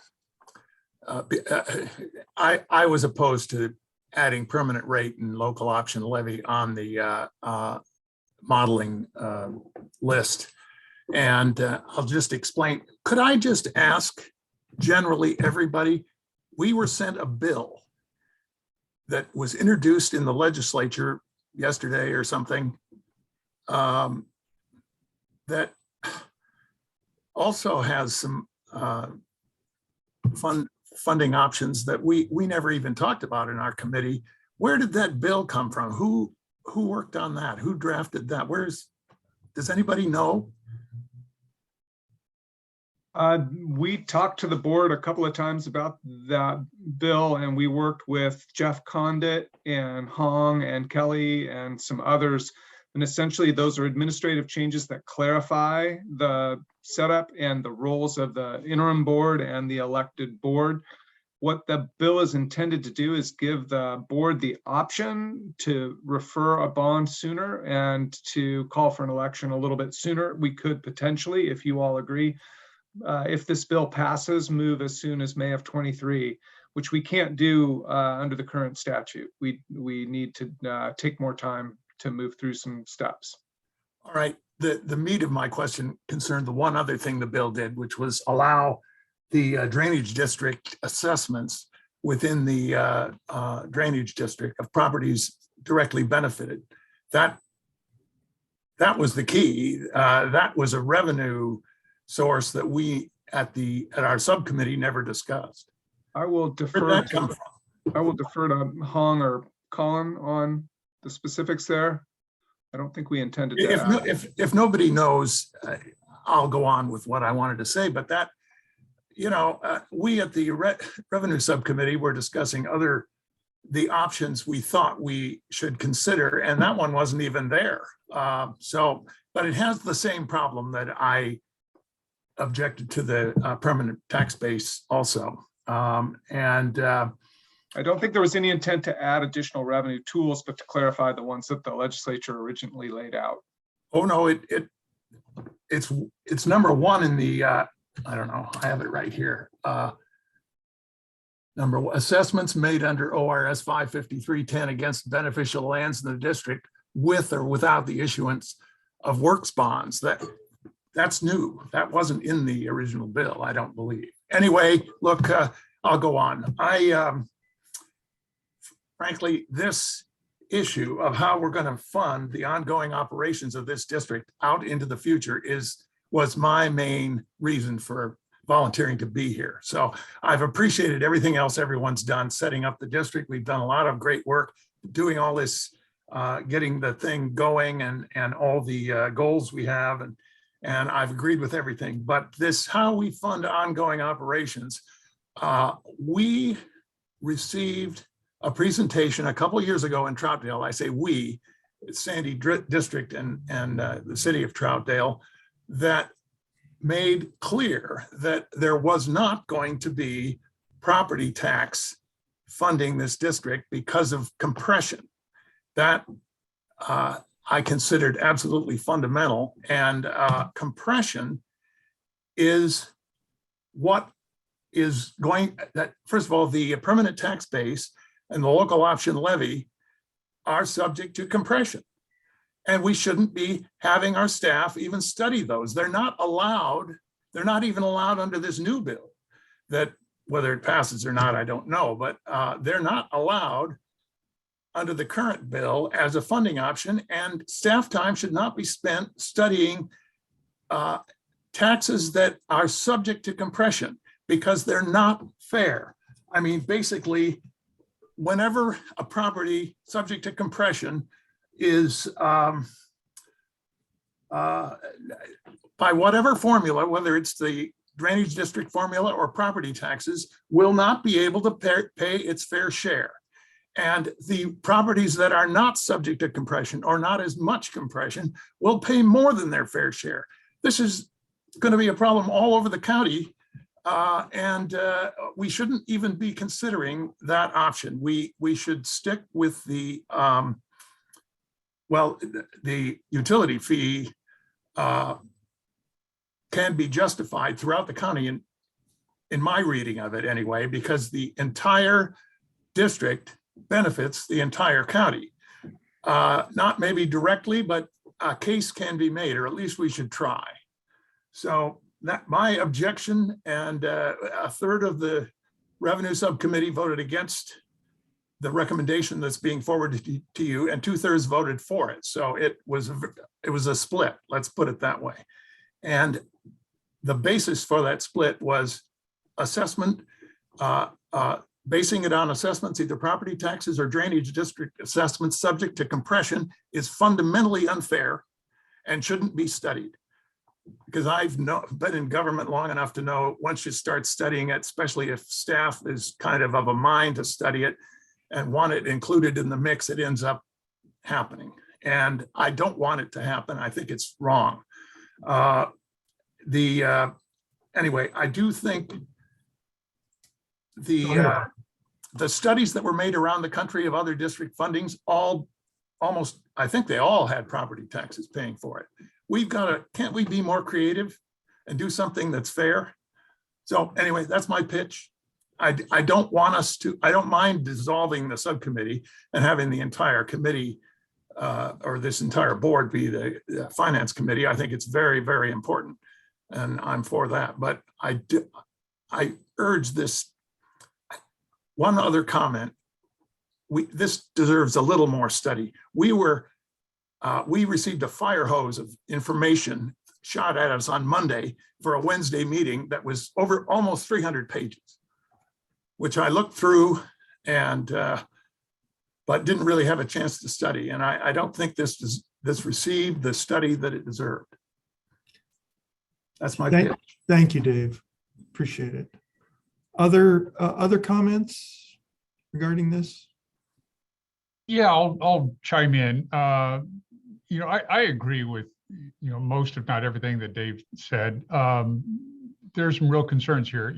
I was opposed to adding permanent rate and local option levy on the modeling list. And I'll just explain. Could I just ask generally everybody, we were sent a bill that was introduced in the legislature yesterday or something that also has some funding options that we never even talked about in our committee. Where did that bill come from? Who worked on that? Who drafted that? Does anybody know? We talked to the board a couple of times about that bill, and we worked with Jeff Condit and Hong and Kelly and some others. And essentially those are administrative changes that clarify the setup and the roles of the interim board and the elected board. What the bill is intended to do is give the board the option to refer a bond sooner and to call for an election a little bit sooner. We could potentially, if you all agree, if this bill passes, move as soon as May of 23, which we can't do under the current statute. We need to take more time to move through some steps. All right, the meat of my question concerned the one other thing the bill did, which was allow the drainage district assessments within the drainage district of properties directly benefited. That was the key. That was a revenue source that we at our subcommittee never discussed. I will defer to Hong or Colin on the specifics there. I don't think we intended to. If nobody knows, I'll go on with what I wanted to say, but that, we at the revenue subcommittee were discussing the options we thought we should consider, and that one wasn't even there. But it has the same problem that I objected to the permanent tax base also. I don't think there was any intent to add additional revenue tools, but to clarify the ones that the legislature originally laid out. Oh, no, it's number one in the, I don't know, I have it right here. Number one, assessments made under ORS 55310 against beneficial lands in the district with or without the issuance of works bonds. That's new. That wasn't in the original bill, I don't believe. Anyway, look, I'll go on. Frankly, this issue of how we're going to fund the ongoing operations of this district out into the future was my main reason for volunteering to be here. So I've appreciated everything else everyone's done, setting up the district. We've done a lot of great work doing all this, getting the thing going and all the goals we have. And I've agreed with everything, but this, how we fund ongoing operations, we received a presentation a couple of years ago in Troutdale. I say we, it's Sandy District and the city of Troutdale, that made clear that there was not going to be property tax funding this district because of compression. That I considered absolutely fundamental, and compression is what is going, that first of all, the permanent tax base and the local option levy are subject to compression. And we shouldn't be having our staff even study those. They're not allowed, they're not even allowed under this new bill, that whether it passes or not, I don't know, but they're not allowed under the current bill as a funding option, and staff time should not be spent studying taxes that are subject to compression because they're not fair. I mean, basically, whenever a property subject to compression is by whatever formula, whether it's the drainage district formula or property taxes, will not be able to pay its fair share. And the properties that are not subject to compression or not as much compression will pay more than their fair share. This is going to be a problem all over the county. And we shouldn't even be considering that option. We should stick with the, the utility fee can be justified throughout the county in my reading of it anyway, because the entire district benefits the entire county. Not maybe directly, but a case can be made, or at least we should try. So that my objection, and a third of the revenue subcommittee voted against the recommendation that's being forwarded to you, and 2/3 voted for it. So it was a split, let's put it that way. And the basis for that split was assessment, basing it on assessments, either property taxes or drainage district assessments subject to compression, is fundamentally unfair and shouldn't be studied. Because I've been in government long enough to know once you start studying it, especially if staff is kind of a mind to study it and want it included in the mix, it ends up happening. And I don't want it to happen. I think it's wrong. Anyway, I do think the studies that were made around the country of other district fundings, I think they all had property taxes paying for it. Can't we be more creative and do something that's fair? So anyway, that's my pitch. I don't mind dissolving the subcommittee and having the entire committee or this entire board be the finance committee. I think it's very, very important, and I'm for that. But I urge this. One other comment. This deserves a little more study. We received a fire hose of information shot at us on Monday for a Wednesday meeting that was over almost 300 pages, which I looked through but didn't really have a chance to study. And I don't think this received the study that it deserved. That's my pitch. Thank you, Dave. Appreciate it. Other comments regarding this? Yeah, I'll chime in. I agree with, most if not everything that Dave said. There's some real concerns here.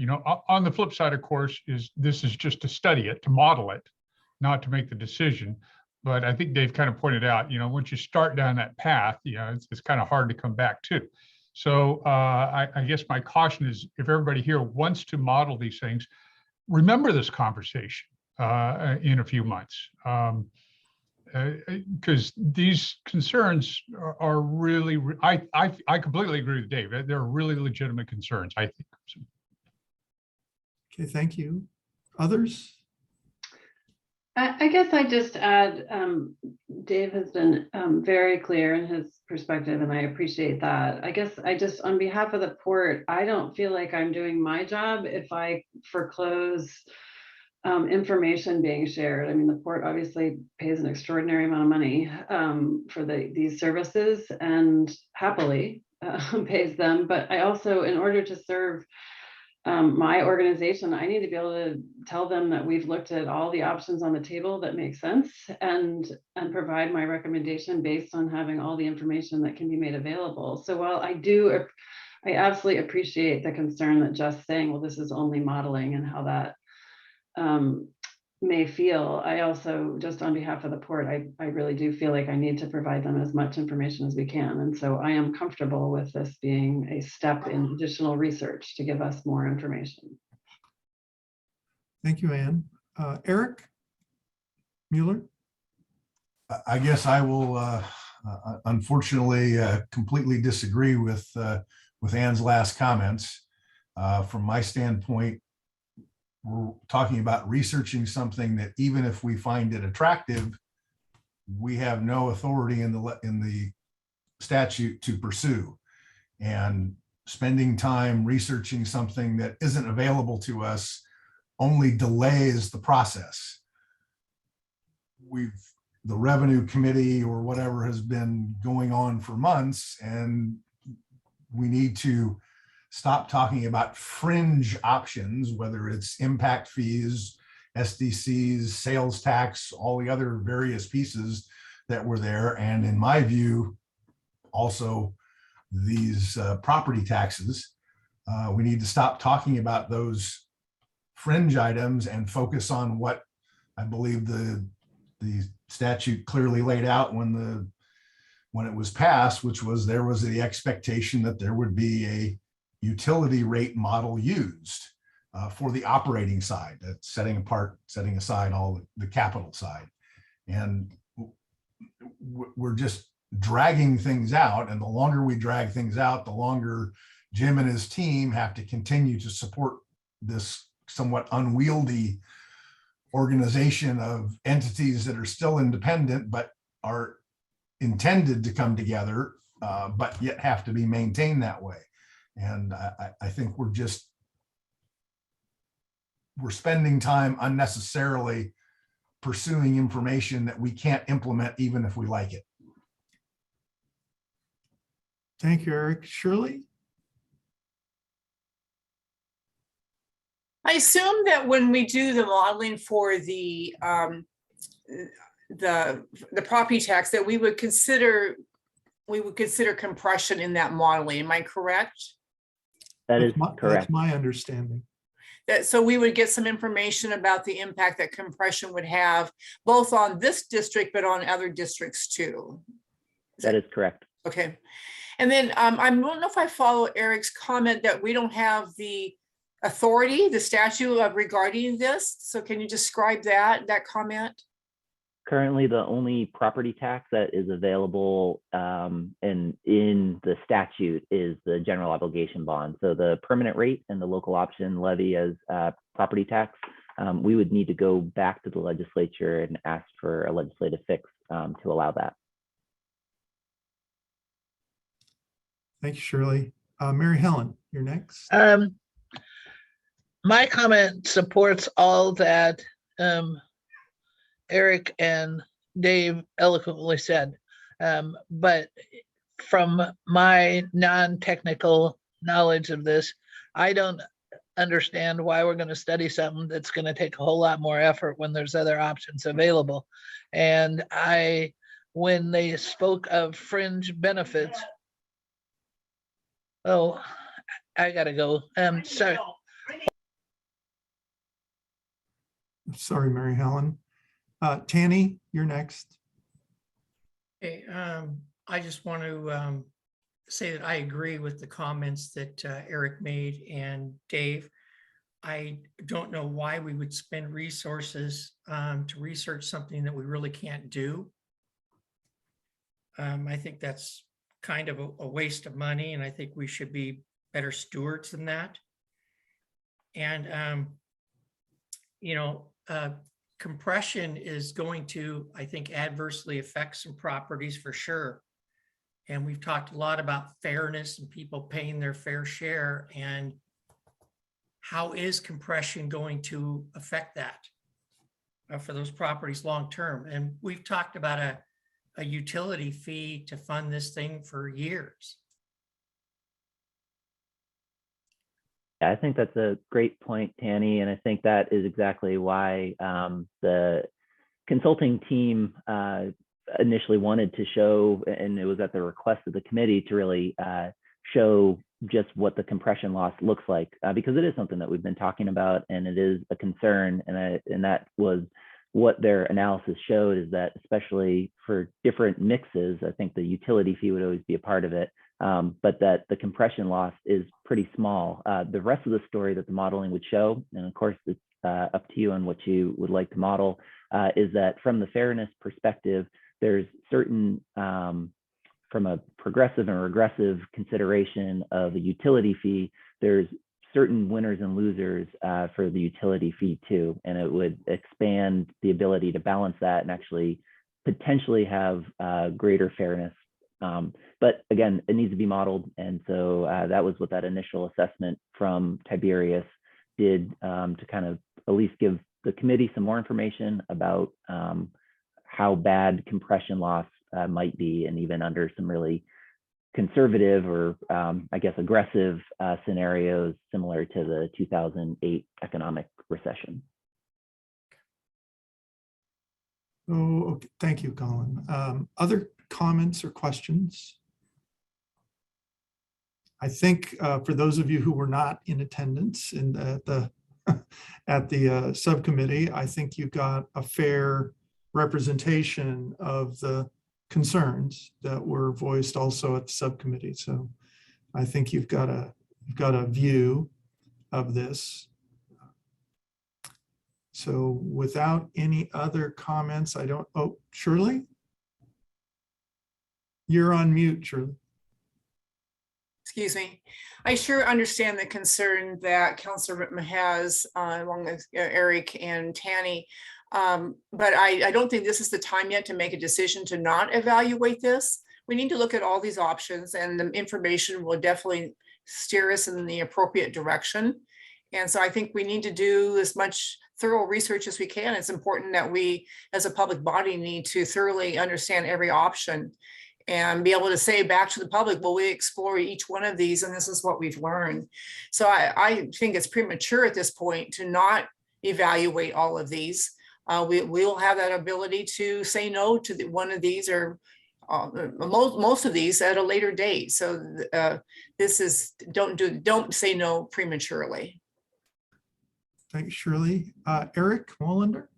On the flip side, of course, this is just to study it, to model it, not to make the decision. But I think Dave kind of pointed out, once you start down that path, it's kind of hard to come back to. So I guess my caution is, if everybody here wants to model these things, remember this conversation in a few months. Because these concerns are really, I completely agree with Dave. They're really legitimate concerns, I think. Okay, thank you. Others? I guess I just add, Dave has been very clear in his perspective, and I appreciate that. I guess I just, on behalf of the port, I don't feel like I'm doing my job if I foreclose information being shared. I mean, the port obviously pays an extraordinary amount of money for these services, and happily pays them. But I also, in order to serve my organization, I need to be able to tell them that we've looked at all the options on the table that make sense, and provide my recommendation based on having all the information that can be made available. So while I absolutely appreciate the concern that just saying, well, this is only modeling and how that may feel, I also, just on behalf of the port, I really do feel like I need to provide them as much information as we can. And so I am comfortable with this being a step in additional research to give us more information. Thank you, Anne. Eric Mueller? I guess I will unfortunately completely disagree with Anne's last comments. From my standpoint, we're talking about researching something that, even if we find it attractive, we have no authority in the statute to pursue. And spending time researching something that isn't available to us only delays the process. The revenue committee or whatever has been going on for months, and we need to stop talking about fringe options, whether it's impact fees, SDCs, sales tax, all the other various pieces that were there. And in my view, also these property taxes. We need to stop talking about those fringe items and focus on what I believe the statute clearly laid out when it was passed, which was there was the expectation that there would be a utility rate model used for the operating side, that's setting aside all the capital side. And we're just dragging things out. And the longer we drag things out, the longer Jim and his team have to continue to support this somewhat unwieldy organization of entities that are still independent, but are intended to come together, but yet have to be maintained that way. And I think we're spending time unnecessarily pursuing information that we can't implement even if we like it. Thank you, Eric. Shirley? I assume that when we do the modeling for the property tax, that we would consider compression in that modeling. Am I correct? That is correct. That's my understanding. So we would get some information about the impact that compression would have both on this district, but on other districts too. That is correct. Okay. And then I don't know if I follow Eric's comment that we don't have the authority, the statute regarding this. So can you describe that comment? Currently, the only property tax that is available and in the statute is the general obligation bond. So the permanent rate and the local option levy as property tax, we would need to go back to the legislature and ask for a legislative fix to allow that. Thank you, Shirley. Mary Helen, you're next. My comment supports all that Eric and Dave eloquently said. But from my non-technical knowledge of this, I don't understand why we're going to study something that's going to take a whole lot more effort when there's other options available. And when they spoke of fringe benefits, oh, I gotta go. Sorry. Sorry, Mary Helen. Tanny, you're next. Okay, I just want to say that I agree with the comments that Eric made and Dave. I don't know why we would spend resources to research something that we really can't do. I think that's kind of a waste of money, and I think we should be better stewards than that. And, compression is going to, I think, adversely affect some properties for sure. And we've talked a lot about fairness and people paying their fair share. And how is compression going to affect that for those properties long term? And we've talked about a utility fee to fund this thing for years. I think that's a great point, Tanny, and I think that is exactly why the consulting team initially wanted to show, and it was at the request of the committee to really show just what the compression loss looks like, because it is something that we've been talking about, and it is a concern, and that was what their analysis showed, is that especially for different mixes, I think the utility fee would always be a part of it, but that the compression loss is pretty small. The rest of the story that the modeling would show, and of course it's up to you on what you would like to model, is that from the fairness perspective, there's certain, from a progressive and regressive consideration of a utility fee, there's certain winners and losers for the utility fee too, and it would expand the ability to balance that and actually potentially have greater fairness. But again, it needs to be modeled, and so that was what that initial assessment from Tiberius did, to kind of at least give the committee some more information about how bad compression loss might be, and even under some really conservative or I guess aggressive scenarios similar to the 2008 economic recession. Oh, okay. Thank you, Colin. Other comments or questions? I think for those of you who were not in attendance at the subcommittee, I think you got a fair representation of the concerns that were voiced also at the subcommittee. So I think you've got a view of this. So without any other comments, Shirley? You're on mute, Shirley. Excuse me. I sure understand the concern that Councilor Rittman has along with Eric and Tanny. But I don't think this is the time yet to make a decision to not evaluate this. We need to look at all these options, and the information will definitely steer us in the appropriate direction. And so I think we need to do as much thorough research as we can. It's important that we, as a public body, need to thoroughly understand every option and be able to say back to the public, well, we explore each one of these, and this is what we've learned. So I think it's premature at this point to not evaluate all of these. We will have that ability to say no to one of these, or most of these at a later date. So this is, don't say no prematurely. Thanks, Shirley. Eric Wallander?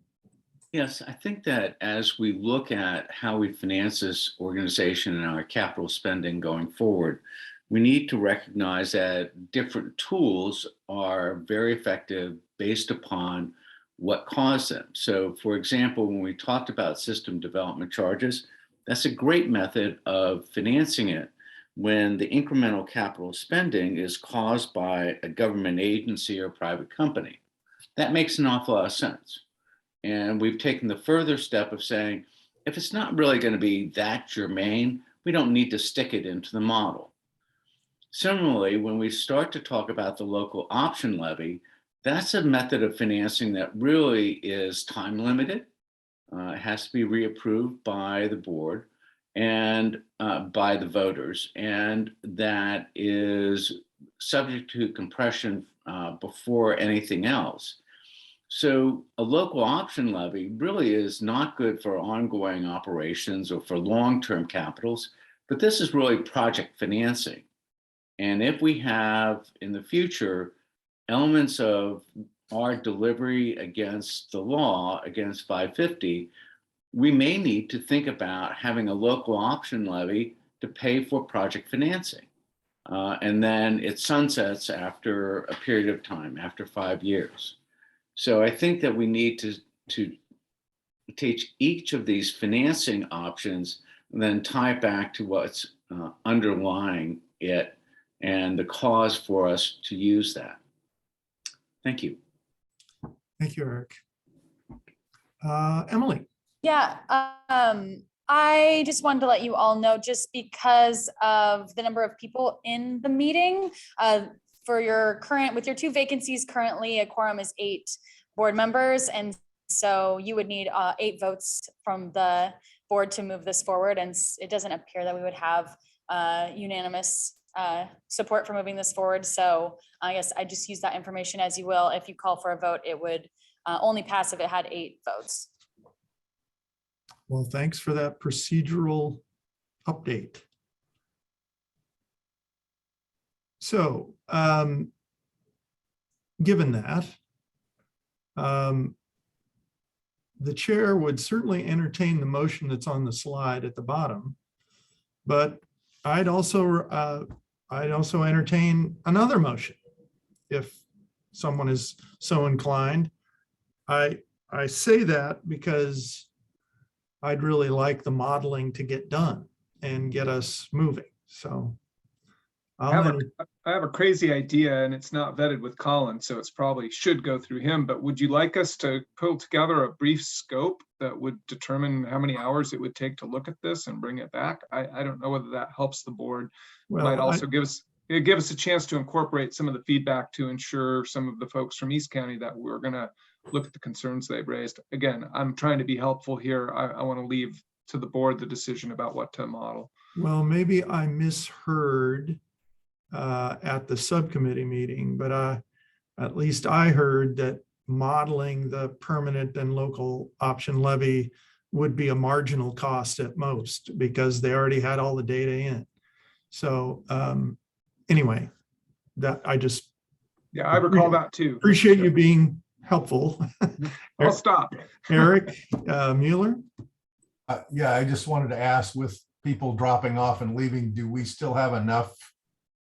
Yes, I think that as we look at how we finance this organization and our capital spending going forward, we need to recognize that different tools are very effective based upon what caused them. So, for example, when we talked about system development charges, that's a great method of financing it when the incremental capital spending is caused by a government agency or private company. That makes an awful lot of sense. And we've taken the further step of saying, if it's not really going to be that germane, we don't need to stick it into the model. Similarly, when we start to talk about the local option levy, that's a method of financing that really is time limited. It has to be reapproved by the board and by the voters, and that is subject to compression before anything else. So a local option levy really is not good for ongoing operations or for long-term capitals, but this is really project financing. And if we have in the future elements of our delivery against the law, against 550, we may need to think about having a local option levy to pay for project financing. And then it sunsets after a period of time, after 5 years. So I think that we need to teach each of these financing options and then tie it back to what's underlying it and the cause for us to use that. Thank you. Thank you, Eric. Emily? Yeah, I just wanted to let you all know, just because of the number of people in the meeting, for your current, with your 2 vacancies currently, a quorum is 8 board members. And so you would need 8 votes from the board to move this forward. And it doesn't appear that we would have unanimous support for moving this forward. So I guess I just use that information as you will. If you call for a vote, it would only pass if it had 8 votes. Well, thanks for that procedural update. So, given that, the chair would certainly entertain the motion that's on the slide at the bottom, but I'd also entertain another motion if someone is so inclined. I say that because I'd really like the modeling to get done and get us moving. So I have a crazy idea, and it's not vetted with Colin, so it's probably should go through him. But would you like us to pull together a brief scope that would determine how many hours it would take to look at this and bring it back? I don't know whether that helps the board. Well, might also give us a chance to incorporate some of the feedback to ensure some of the folks from East County that we're going to look at the concerns they've raised. Again, I'm trying to be helpful here. I want to leave to the board the decision about what to model. Well, maybe I misheard at the subcommittee meeting, but at least I heard that modeling the permanent and local option levy would be a marginal cost at most because they already had all the data in. So anyway, that I just I recall that too. Appreciate you being helpful. I'll stop. Eric Mueller? Yeah, I just wanted to ask, with people dropping off and leaving, do we still have enough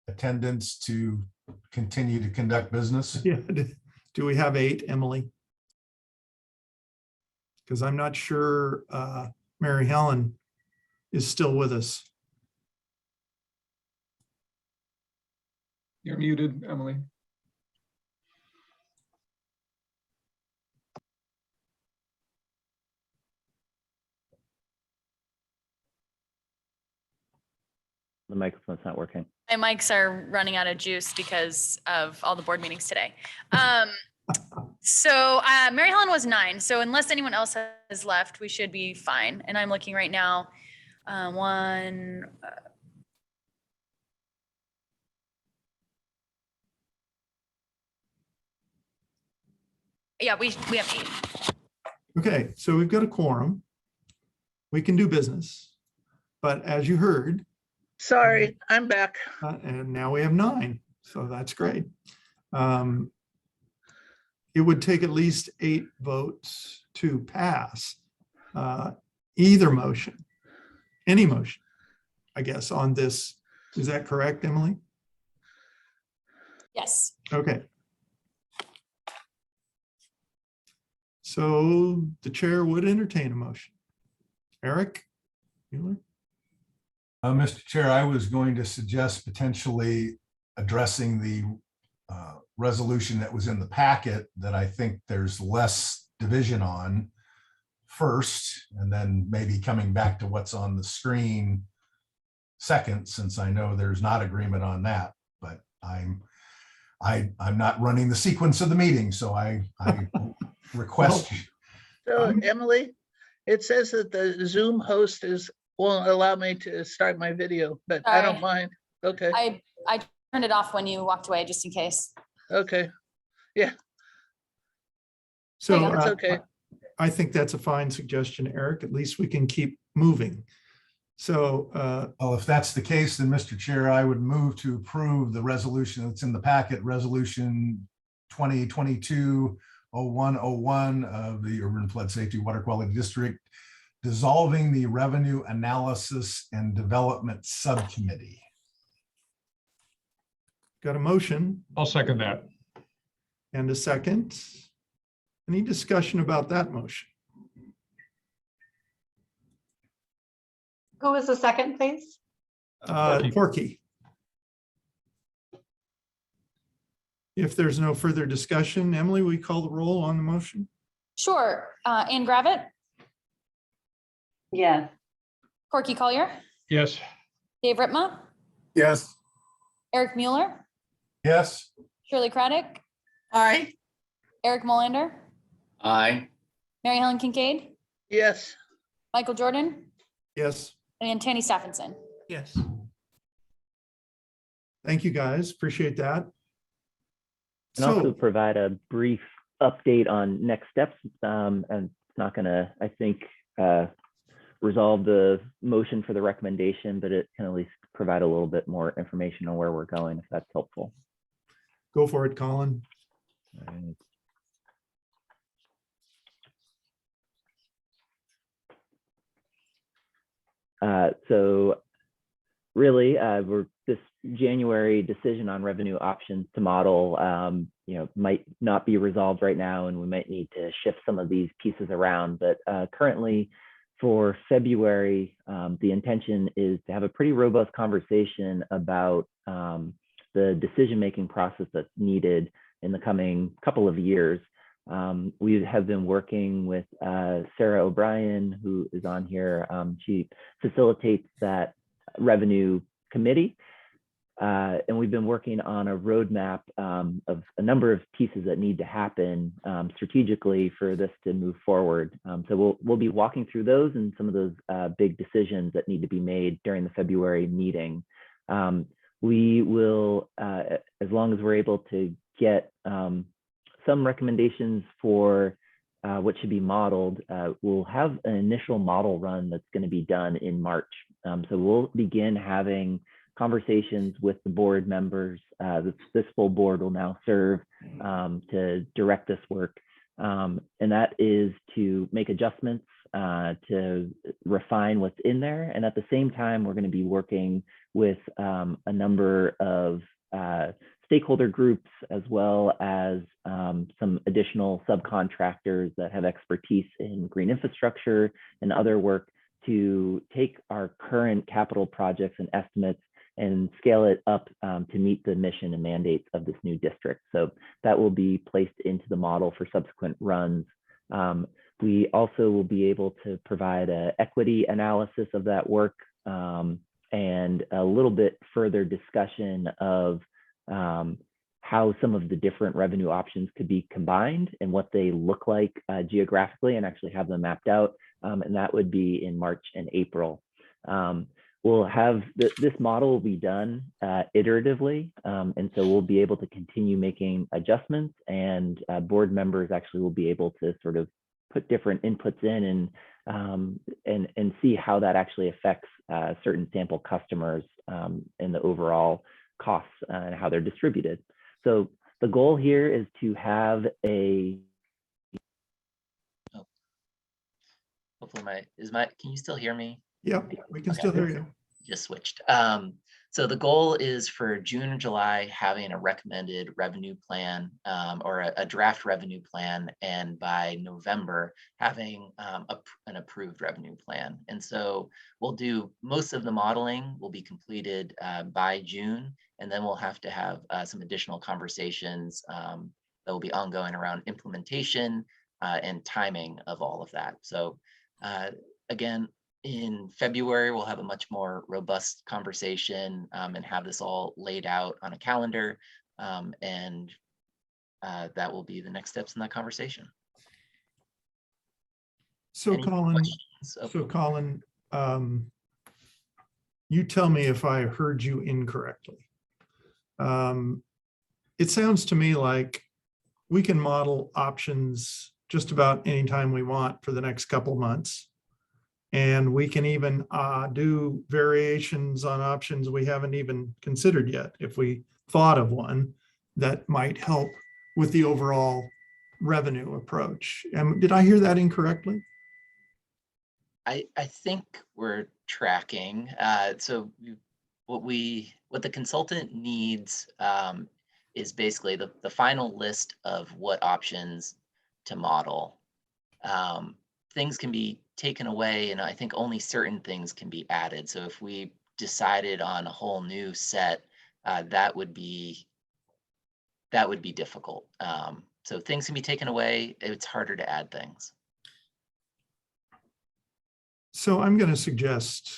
attendance to continue to conduct business? Yeah. Do we have 8, Emily? Because I'm not sure Mary Helen is still with us. You're muted, Emily. The microphone's not working. My mics are running out of juice because of all the board meetings today. So Mary Helen was 9. So unless anyone else has left, we should be fine. And I'm looking right now. Yeah, we have 8. Okay, so we've got a quorum. We can do business. But as you heard, Sorry, I'm back. and now we have 9. So that's great. it would take at least 8 votes to pass either motion, any motion, I guess, on this. Is that correct, Emily? Yes. Okay. So the chair would entertain a motion. Eric Mueller? Mr. Chair, I was going to suggest potentially addressing the resolution that was in the packet that I think there's less division on first, and then maybe coming back to what's on the screen second, since I know there's not agreement on that, but I'm not running the sequence of the meeting, so I request. So Emily, it says that the Zoom host won't allow me to start my video, but I don't mind. Okay. I turned it off when you walked away, just in case. Okay. Yeah. So That's okay. I think that's a fine suggestion, Eric. At least we can keep moving. So well, if that's the case, then Mr. Chair, I would move to approve the resolution that's in the packet, resolution 2022-0101 of the Urban Flood Safety Water Quality District, dissolving the Revenue Analysis and Development Subcommittee. got a motion I'll second that. and a second. Any discussion about that motion? Who was the second, please? Porky. If there's no further discussion, Emily, we call the roll on the motion? Sure. Ann Gravitt, Yes. Corky Collier, Yes. Dave Ritma, Yes. Eric Mueller, Yes. Shirley Craddock, Aye. Eric Molander, Aye. Mary Helen Kincaid, Yes. Michael Jordan, Yes. and Tanny Stephenson. Yes. Thank you, guys. Appreciate that. And also provide a brief update on next steps. And it's not going to, I think, resolve the motion for the recommendation, but it can at least provide a little bit more information on where we're going, if that's helpful. Go for it, Colin. All right. So really, this January decision on revenue options to model, might not be resolved right now, and we might need to shift some of these pieces around. But currently, for February, the intention is to have a pretty robust conversation about the decision-making process that's needed in the coming couple of years. We have been working with Sarah O'Brien, who is on here. She facilitates that revenue committee. And we've been working on a roadmap of a number of pieces that need to happen strategically for this to move forward. So we'll be walking through those and some of those big decisions that need to be made during the February meeting. We will, as long as we're able to get some recommendations for what should be modeled, we'll have an initial model run that's going to be done in March. So we'll begin having conversations with the board members. This full board will now serve to direct this work. And that is to make adjustments, to refine what's in there. And at the same time, we're going to be working with a number of stakeholder groups, as well as some additional subcontractors that have expertise in green infrastructure and other work, to take our current capital projects and estimates and scale it up to meet the mission and mandates of this new district. So that will be placed into the model for subsequent runs. We also will be able to provide an equity analysis of that work and a little bit further discussion of how some of the different revenue options could be combined and what they look like geographically, and actually have them mapped out. And that would be in March and April. We'll have this model will be done iteratively. And so we'll be able to continue making adjustments, and board members actually will be able to sort of put different inputs in and see how that actually affects certain sample customers and the overall costs and how they're distributed. So the goal here is to have a Hopefully can you still hear me? Yep, we can Okay. still hear you. Just switched. So the goal is for June and July having a recommended revenue plan or a draft revenue plan, and by November having an approved revenue plan. And so we'll do most of the modeling will be completed by June, and then we'll have to have some additional conversations that will be ongoing around implementation and timing of all of that. So again, in February, we'll have a much more robust conversation and have this all laid out on a calendar. And that will be the next steps in that conversation. So Any Colin, questions? you tell me if I heard you incorrectly. It sounds to me like we can model options just about anytime we want for the next couple months. And we can even do variations on options we haven't even considered yet, if we thought of one that might help with the overall revenue approach. Did I hear that incorrectly? I think we're tracking. So what the consultant needs is basically the final list of what options to model. Things can be taken away, and I think only certain things can be added. So if we decided on a whole new set, that would be difficult. So things can be taken away. It's harder to add things. So I'm going to suggest,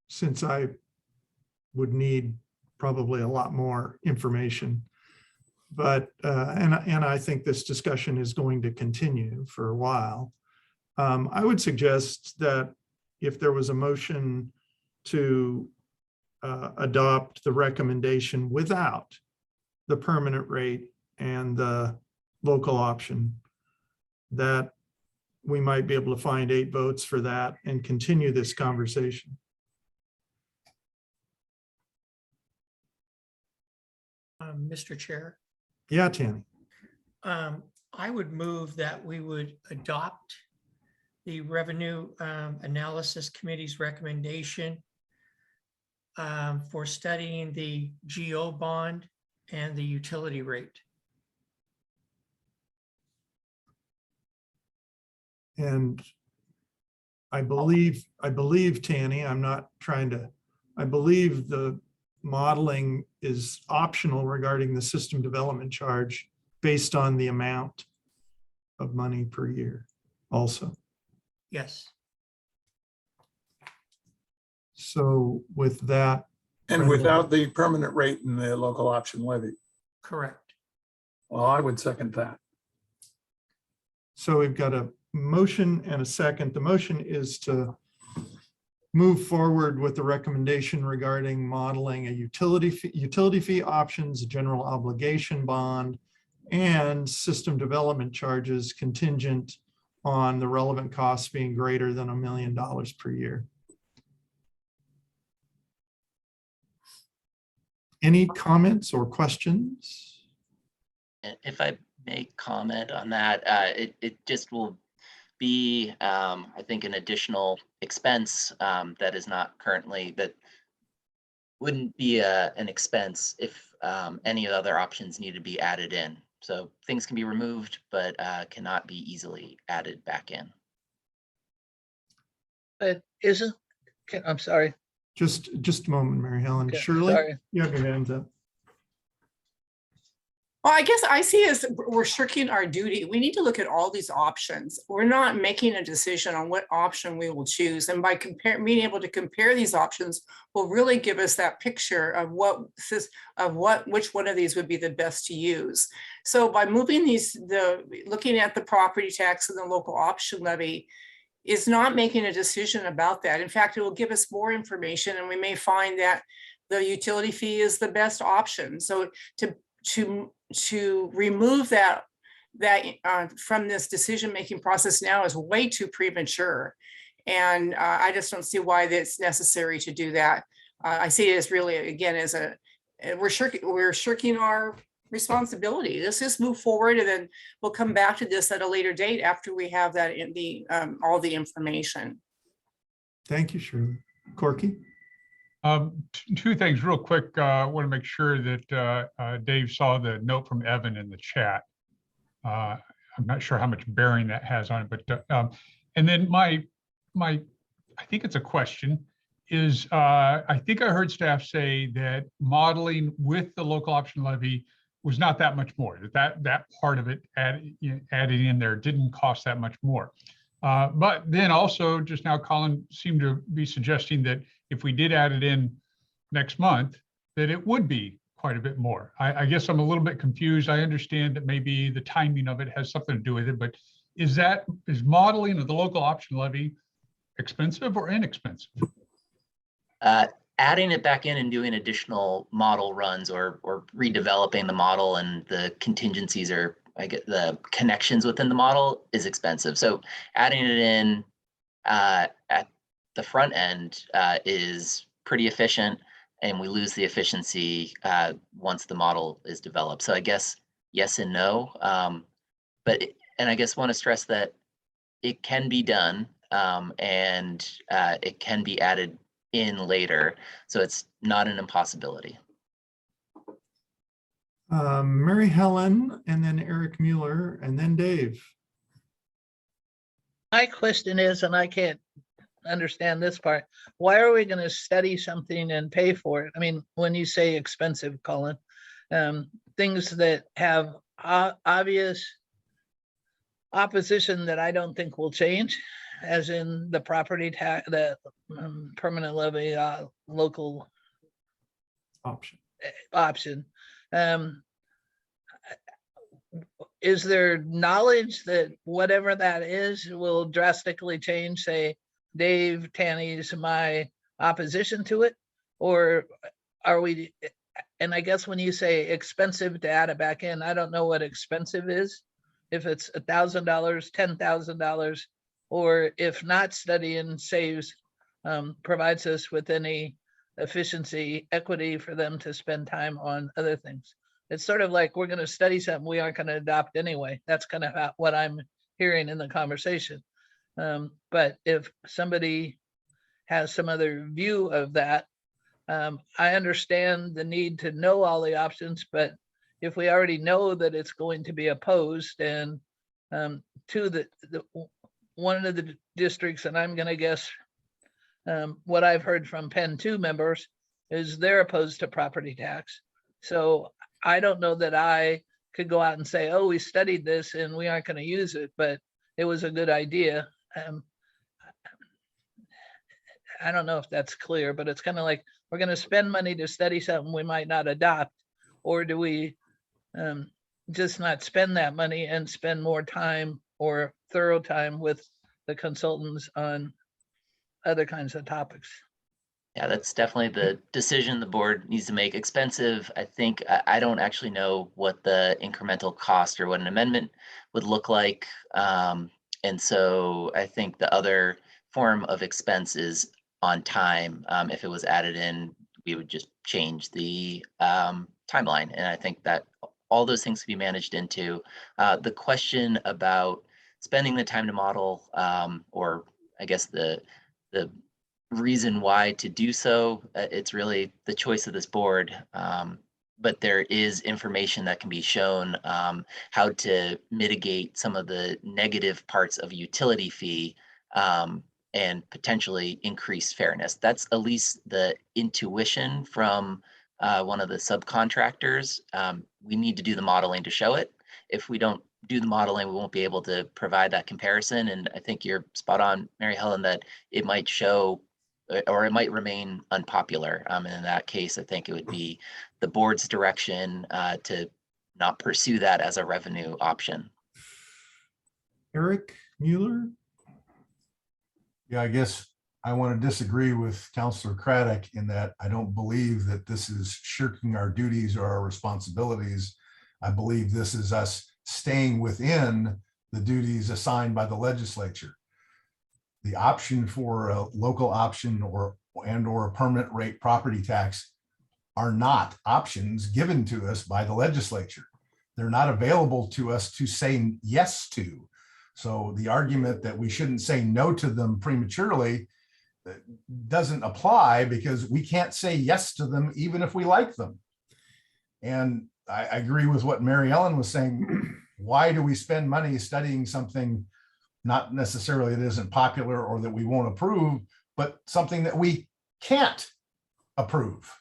since I would need probably a lot more information, but and I think this discussion is going to continue for a while. I would suggest that if there was a motion to adopt the recommendation without the permanent rate and the local option, that we might be able to find 8 votes for that and continue this conversation. Mr. Chair, Yeah, Tanny. I would move that we would adopt the Revenue Analysis Committee's recommendation for studying the GO bond and the utility rate. And I believe, Tanny, I'm not trying to, I believe the modeling is optional regarding the system development charge based on the amount of money per year also. Yes. So with that. And without the permanent rate and the local option levy. Correct. Well, I would second that. So we've got a motion and a second. The motion is to move forward with the recommendation regarding modeling a utility fee options, a general obligation bond, and system development charges contingent on the relevant costs being greater than $1 million per year. Any comments or questions? If I may comment on that, it just will be, I think, an additional expense that is not currently, that wouldn't be an expense if any other options need to be added in. So things can be removed, but cannot be easily added back in. But isn't, I'm sorry. Just a moment, Mary Helen. Okay, Shirley, sorry. you have your hands up. Well, I guess I see as we're shirking our duty. We need to look at all these options. We're not making a decision on what option we will choose. And by being able to compare these options will really give us that picture of which one of these would be the best to use. So by moving looking at the property tax and the local option levy is not making a decision about that. In fact, it will give us more information, and we may find that the utility fee is the best option. So to remove that from this decision-making process now is way too premature. And I just don't see why it's necessary to do that. I see it as really, again, as we're shirking our responsibility. Let's just move forward, and then we'll come back to this at a later date after we have that in the all the information. Thank you, Shirley. Corky? Two things real quick. I want to make sure that Dave saw the note from Evan in the chat. I'm not sure how much bearing that has on it, but and then my I think it's a question is I think I heard staff say that modeling with the local option levy was not that much more, that part of it added in there didn't cost that much more. But then also just now Colin seemed to be suggesting that if we did add it in next month, that it would be quite a bit more. I guess I'm a little bit confused. I understand that maybe the timing of it has something to do with it, but is modeling of the local option levy expensive or inexpensive? Adding it back in and doing additional model runs or redeveloping the model and the contingencies or the connections within the model is expensive. So adding it in at the front end is pretty efficient, and we lose the efficiency once the model is developed. So I guess yes and no, and I guess want to stress that it can be done and it can be added in later. So it's not an impossibility. Mary Helen, and then Eric Mueller, and then Dave. My question is, and I can't understand this part, why are we going to study something and pay for it? I mean, when you say expensive, Colin, things that have obvious opposition that I don't think will change, as in the property tax, the permanent levy, local option. Is there knowledge that whatever that is will drastically change, say, Dave Tanny's my opposition to it? Or are we, and I guess when you say expensive to add it back in, I don't know what expensive is. If it's $1,000, $10,000, or if not studying saves, provides us with any efficiency, equity for them to spend time on other things. It's sort of like we're going to study something we aren't going to adopt anyway. That's kind of what I'm hearing in the conversation. But if somebody has some other view of that, I understand the need to know all the options, but if we already know that it's going to be opposed, and to one of the districts, and I'm going to guess what I've heard from Penn 2 members is they're opposed to property tax. So I don't know that I could go out and say, oh, we studied this and we aren't going to use it, but it was a good idea. I don't know if that's clear, but it's kind of like we're going to spend money to study something we might not adopt, or do we just not spend that money and spend more time or thorough time with the consultants on other kinds of topics? Yeah, that's definitely the decision the board needs to make. Expensive, I think, I don't actually know what the incremental cost or what an amendment would look like. And so I think the other form of expense is on time. If it was added in, we would just change the timeline. And I think that all those things can be managed into the question about spending the time to model, or I guess the reason why to do so. It's really the choice of this board. But there is information that can be shown how to mitigate some of the negative parts of a utility fee and potentially increase fairness. That's at least the intuition from one of the subcontractors. We need to do the modeling to show it. If we don't do the modeling, we won't be able to provide that comparison. And I think you're spot on, Mary Helen, that it might show or it might remain unpopular. And in that case, I think it would be the board's direction to not pursue that as a revenue option. Eric Mueller? Yeah, I guess I want to disagree with Councillor Craddock in that I don't believe that this is shirking our duties or our responsibilities. I believe this is us staying within the duties assigned by the legislature. The option for a local option or a permanent rate property tax are not options given to us by the legislature. They're not available to us to say yes to. So the argument that we shouldn't say no to them prematurely doesn't apply, because we can't say yes to them even if we like them. And I agree with what Mary Ellen was saying. Why do we spend money studying something not necessarily that isn't popular or that we won't approve, but something that we can't approve?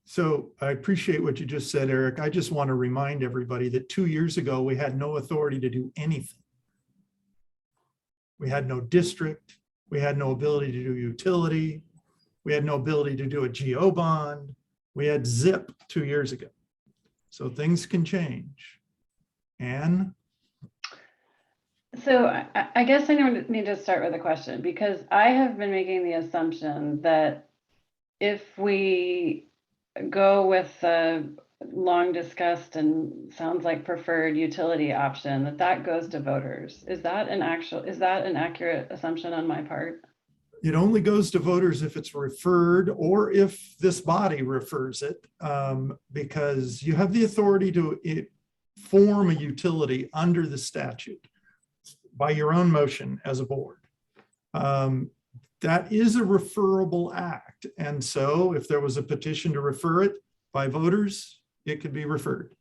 So I appreciate what you just said, Eric. I just want to remind everybody that 2 years ago, we had no authority to do anything. We had no district. We had no ability to do utility. We had no ability to do a GO bond. We had zip 2 years ago. So things can change. Anne? So I guess I need to start with a question, because I have been making the assumption that if we go with the long discussed and sounds like preferred utility option, that goes to voters. Is that an accurate assumption on my part? It only goes to voters if it's referred, or if this body refers it, because you have the authority to form a utility under the statute by your own motion as a board. That is a referable act. And so if there was a petition to refer it by voters, it could be referred.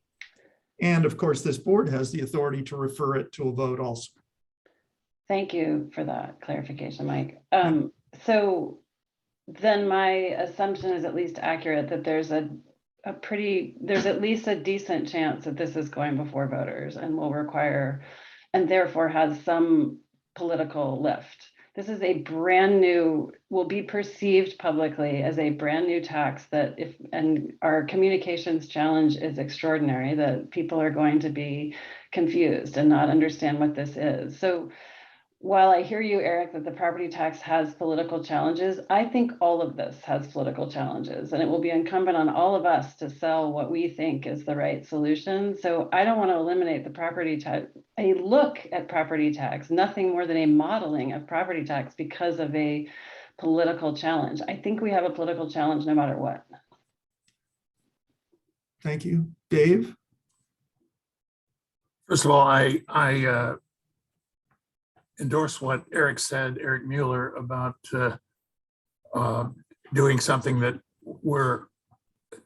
And of course, this board has the authority to refer it to a vote also. Thank you for that clarification, Mike. So then my assumption is at least accurate, that there's there's at least a decent chance that this is going before voters and will require, and therefore has some political lift. This is a brand new, will be perceived publicly as a brand new tax that and our communications challenge is extraordinary, that people are going to be confused and not understand what this is. So while I hear you, Eric, that the property tax has political challenges, I think all of this has political challenges, and it will be incumbent on all of us to sell what we think is the right solution. So I don't want to eliminate the property tax, a look at property tax, nothing more than a modeling of property tax because of a political challenge. I think we have a political challenge no matter what. Thank you. Dave? First of all, I endorse what Eric said, Eric Mueller, about doing something that we're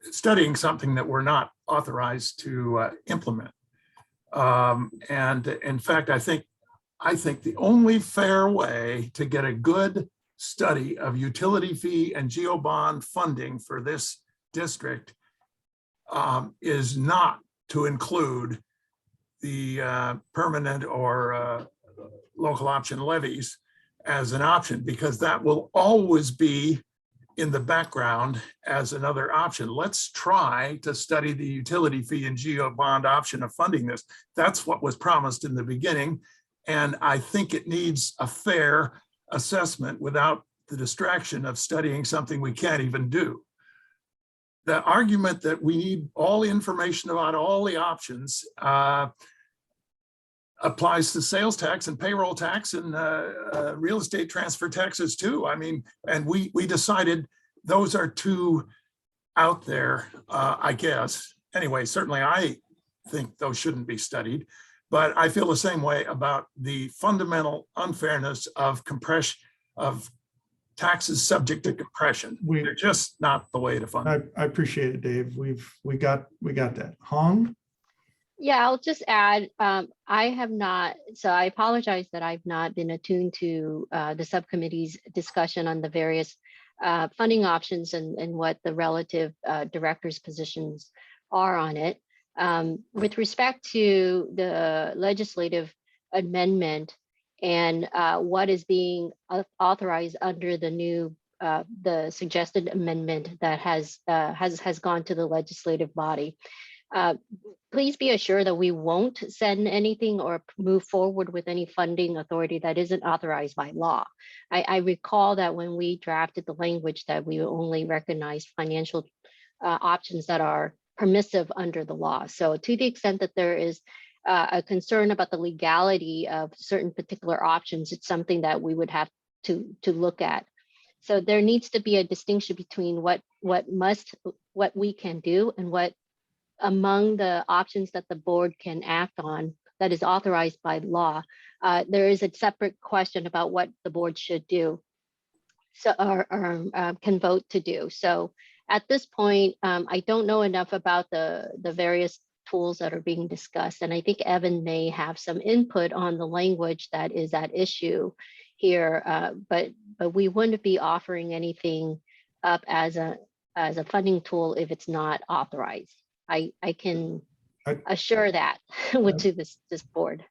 studying, something that we're not authorized to implement. And in fact, I think the only fair way to get a good study of utility fee and GO bond funding for this district is not to include the permanent or local option levies as an option, because that will always be in the background as another option. Let's try to study the utility fee and GO bond option of funding this. That's what was promised in the beginning. And I think it needs a fair assessment without the distraction of studying something we can't even do. The argument that we need all the information about all the options applies to sales tax and payroll tax and real estate transfer taxes too. I mean, and we decided those are too out there, I guess. Anyway, certainly I think those shouldn't be studied, but I feel the same way about the fundamental unfairness of compression of taxes subject to compression. They're just not the way to fund it. I appreciate it, Dave. We got that. Hong? Yeah, I'll just add, I have not, so I apologize that I've not been attuned to the subcommittee's discussion on the various funding options and what the relative directors' positions are on it. With respect to the legislative amendment and what is being authorized under the new, the suggested amendment that has gone to the legislative body. Please be assured that we won't send anything or move forward with any funding authority that isn't authorized by law. I recall that when we drafted the language that we only recognize financial options that are permissive under the law. So to the extent that there is a concern about the legality of certain particular options, it's something that we would have to look at. So there needs to be a distinction between what we can do and what among the options that the board can act on that is authorized by law. There is a separate question about what the board should do, so or can vote to do. So at this point, I don't know enough about the various tools that are being discussed, and I think Evan may have some input on the language that is at issue here. But we wouldn't be offering anything up as a funding tool if it's not authorized. I can assure that to this board.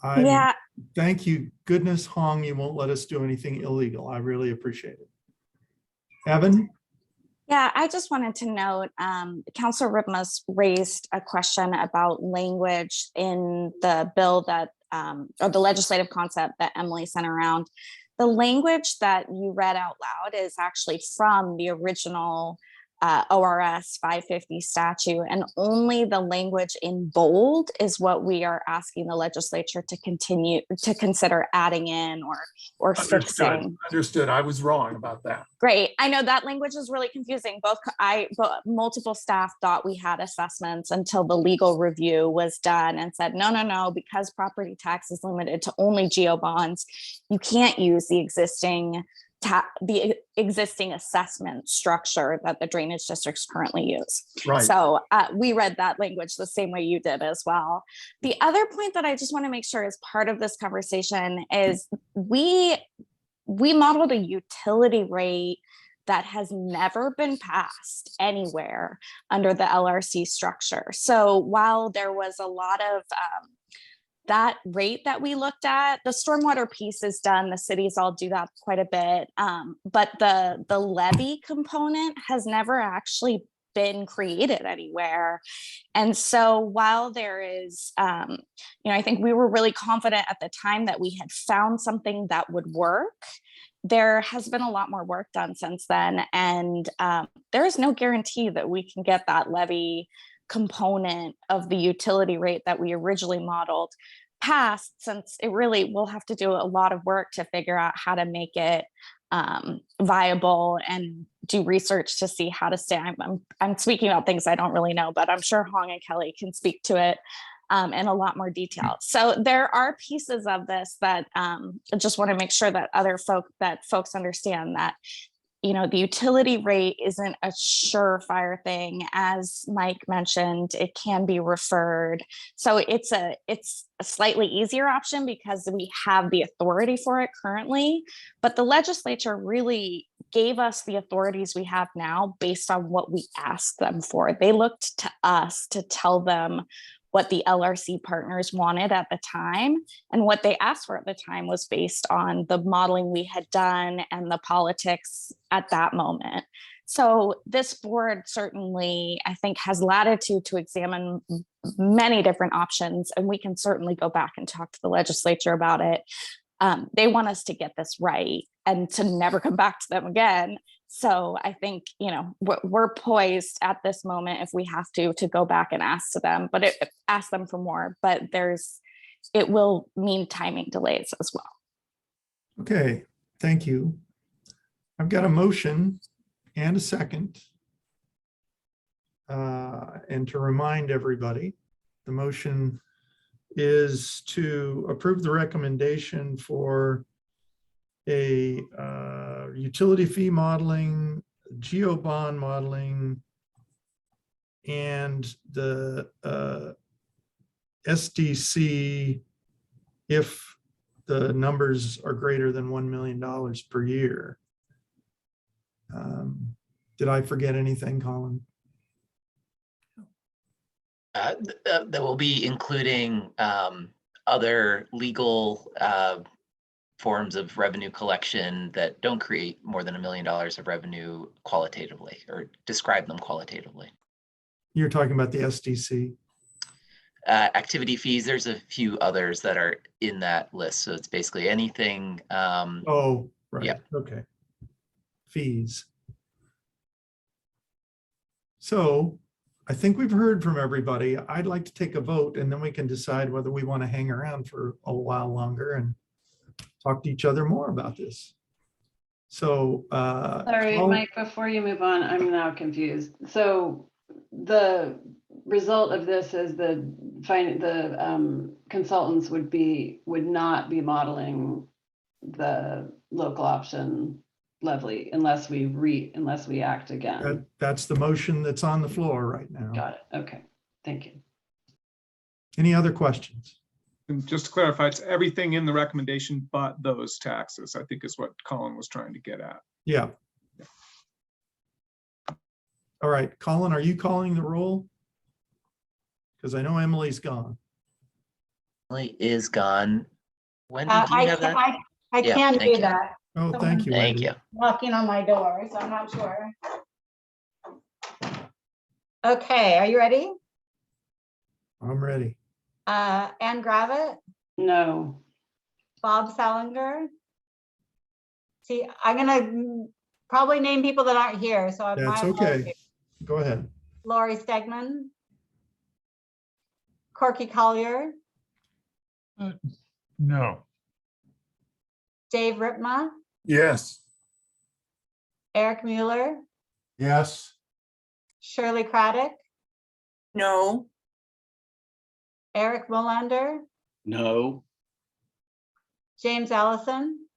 Yeah. Thank you. Goodness, Hong, you won't let us do anything illegal. I really appreciate it. Evan? Yeah, I just wanted to note, Councilor Ripmus raised a question about language in the bill that, or the legislative concept that Emily sent around. The language that you read out loud is actually from the original ORS 550 statute, and only the language in bold is what we are asking the legislature to continue to consider adding in or fixing. Understood. I was wrong about that. Great. I know that language is really confusing. But multiple staff thought we had assessments until the legal review was done and said, no, because property tax is limited to only geo bonds, you can't use the existing assessment structure that the drainage districts currently use. Right. So we read that language the same way you did as well. The other point that I just want to make sure is part of this conversation is we modeled a utility rate that has never been passed anywhere under the LRC structure. So while there was a lot of that rate that we looked at, the stormwater piece is done. The cities all do that quite a bit. But the levy component has never actually been created anywhere. And so while there is, I think we were really confident at the time that we had found something that would work. There has been a lot more work done since then. And there is no guarantee that we can get that levy component of the utility rate that we originally modeled passed, since it really will have to do a lot of work to figure out how to make it viable and do research to see how to stay. I'm speaking about things I don't really know, but I'm sure Hong and Kelly can speak to it in a lot more detail. So there are pieces of this that I just want to make sure that folks understand that the utility rate isn't a surefire thing. As Mike mentioned, it can be referred. So it's a slightly easier option because we have the authority for it currently, but the legislature really gave us the authorities we have now based on what we asked them for. They looked to us to tell them what the LRC partners wanted at the time. And what they asked for at the time was based on the modeling we had done and the politics at that moment. So this board certainly, I think, has latitude to examine many different options, and we can certainly go back and talk to the legislature about it. They want us to get this right and to never come back to them again. So I think, we're poised at this moment if we have to go back and ask them for more, but it will mean timing delays as well. Okay, thank you. I've got a motion and a second. And to remind everybody, the motion is to approve the recommendation for a utility fee modeling, geo bond modeling, and the SDC if the numbers are greater than $1 million per year. Did I forget anything, Colin? That will be including other legal forms of revenue collection that don't create more than $1 million of revenue qualitatively, or describe them qualitatively. You're talking about the SDC? Activity fees, there's a few others that are in that list. So it's basically anything. Oh, right. Yeah. Okay. Fees. So I think we've heard from everybody. I'd like to take a vote, and then we can decide whether we want to hang around for a while longer and talk to each other more about this. So, Sorry, Colin- Mike, before you move on, I'm now confused. So the result of this is the consultants would not be modeling the local option levy unless we act again. that's the motion that's on the floor right now. Got it. Okay, thank you. Any other questions? And just to clarify, it's everything in the recommendation but those taxes, I think is what Colin was trying to get at. Yeah. All right, Colin, are you calling the roll? Because I know Emily's gone. Emily is gone. Wendy, do you have that? I Yeah, can thank do you. that. Oh, thank you, Thank Wendy. you. Knocking on my door, so I'm not sure. Okay, are you ready? I'm ready. Ann Gravitt, No. Bob Salinger. See, I'm gonna probably name people that aren't here, so That's my okay. apologies. Go ahead. Lori Stegman, Corky Collier, No. Dave Ripma, Yes. Eric Mueller, Yes. Shirley Craddock, No. Eric Molander, No. James Allison,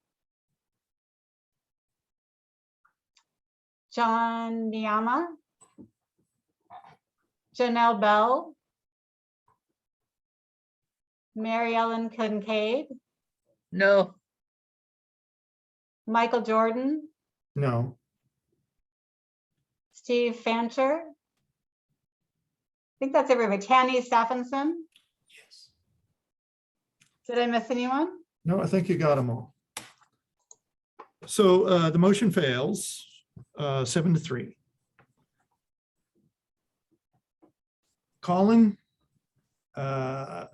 John Niyama, Janelle Bell, Mary Ellen Kincaid, No. Michael Jordan, No. Steve Fancher. I think that's everybody. Tanny Stephenson. Yes. Did I miss anyone? No, I think you got them all. So the motion fails, 7-3. Colin, I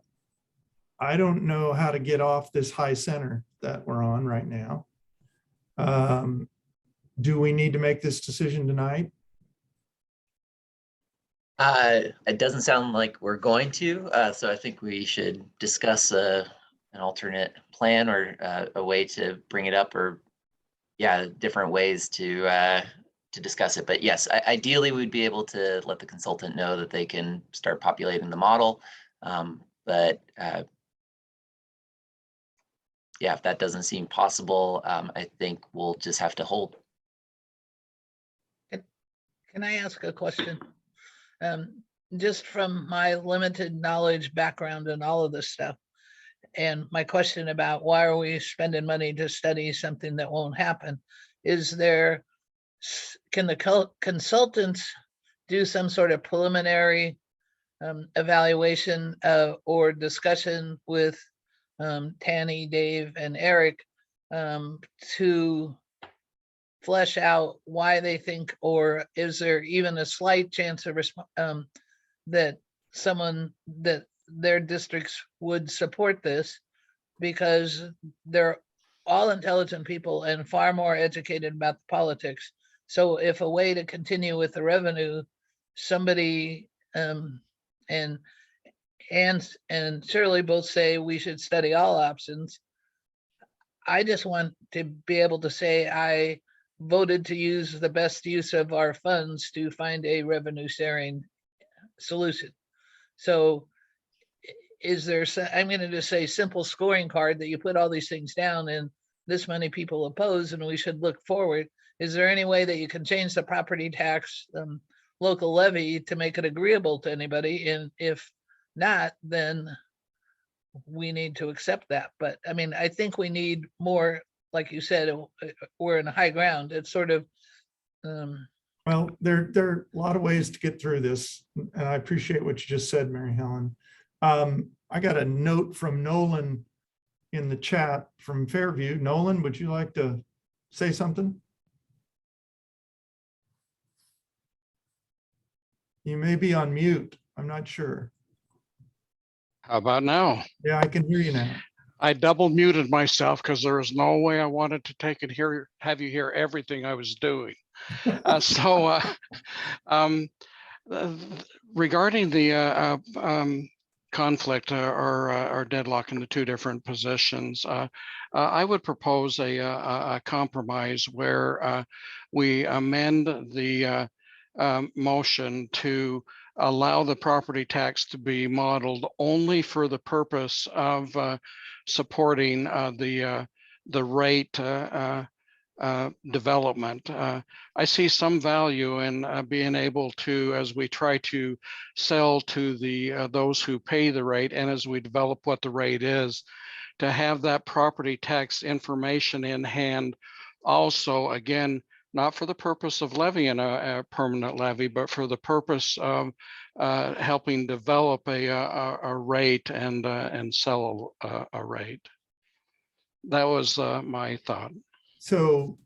don't know how to get off this high center that we're on right now. Do we need to make this decision tonight? It doesn't sound like we're going to, so I think we should discuss an alternate plan or a way to bring it up, or different ways to discuss it. But yes, ideally we'd be able to let the consultant know that they can start populating the model. But if that doesn't seem possible, I think we'll just have to hold. Can I ask a question? Just from my limited knowledge, background, and all of this stuff, and my question about why are we spending money to study something that won't happen? Can the consultants do some sort of preliminary evaluation or discussion with Tanny, Dave, and Eric to flesh out why they think, or is there even a slight chance of that their districts would support this, because they're all intelligent people and far more educated about the politics. So if a way to continue with the revenue, somebody and Shirley both say we should study all options. I just want to be able to say I voted to use the best use of our funds to find a revenue sharing solution. So is there, I'm going to just say simple scoring card that you put all these things down and this many people oppose and we should look forward. Is there any way that you can change the property tax local levy to make it agreeable to anybody? And if not, then we need to accept that. But I mean, I think we need more, like you said, we're in high ground. It's sort of. Well, there are a lot of ways to get through this, and I appreciate what you just said, Mary Helen. I got a note from Nolan in the chat from Fairview. Nolan, would you like to say something? You may be on mute. I'm not sure. How about now? Yeah, I can hear you now. I double muted myself because there was no way I wanted to take and have you hear everything I was doing. Regarding the conflict or deadlock in the two different positions. I would propose a compromise where we amend the motion to allow the property tax to be modeled only for the purpose of supporting the rate development. I see some value in being able to, as we try to sell to the those who pay the rate, and as we develop what the rate is, to have that property tax information in hand. Also, again, not for the purpose of levying a permanent levy, but for the purpose of helping develop a rate and sell a rate. That was my thought. So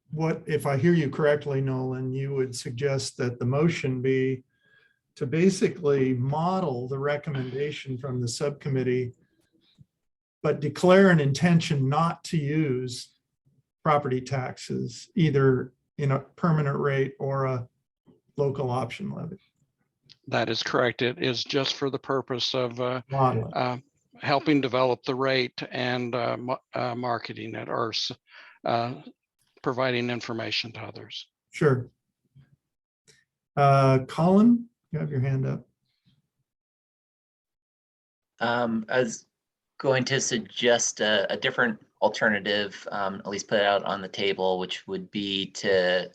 what, if I hear you correctly, Nolan, you would suggest that the motion be to basically model the recommendation from the subcommittee, but declare an intention not to use property taxes, either in a permanent rate or a local option levy. That is correct. It is just for the purpose of Modeling. helping develop the rate and marketing it, or providing information to others. Sure. Colin, you have your hand up. I was going to suggest a different alternative, at least put it out on the table, which would be to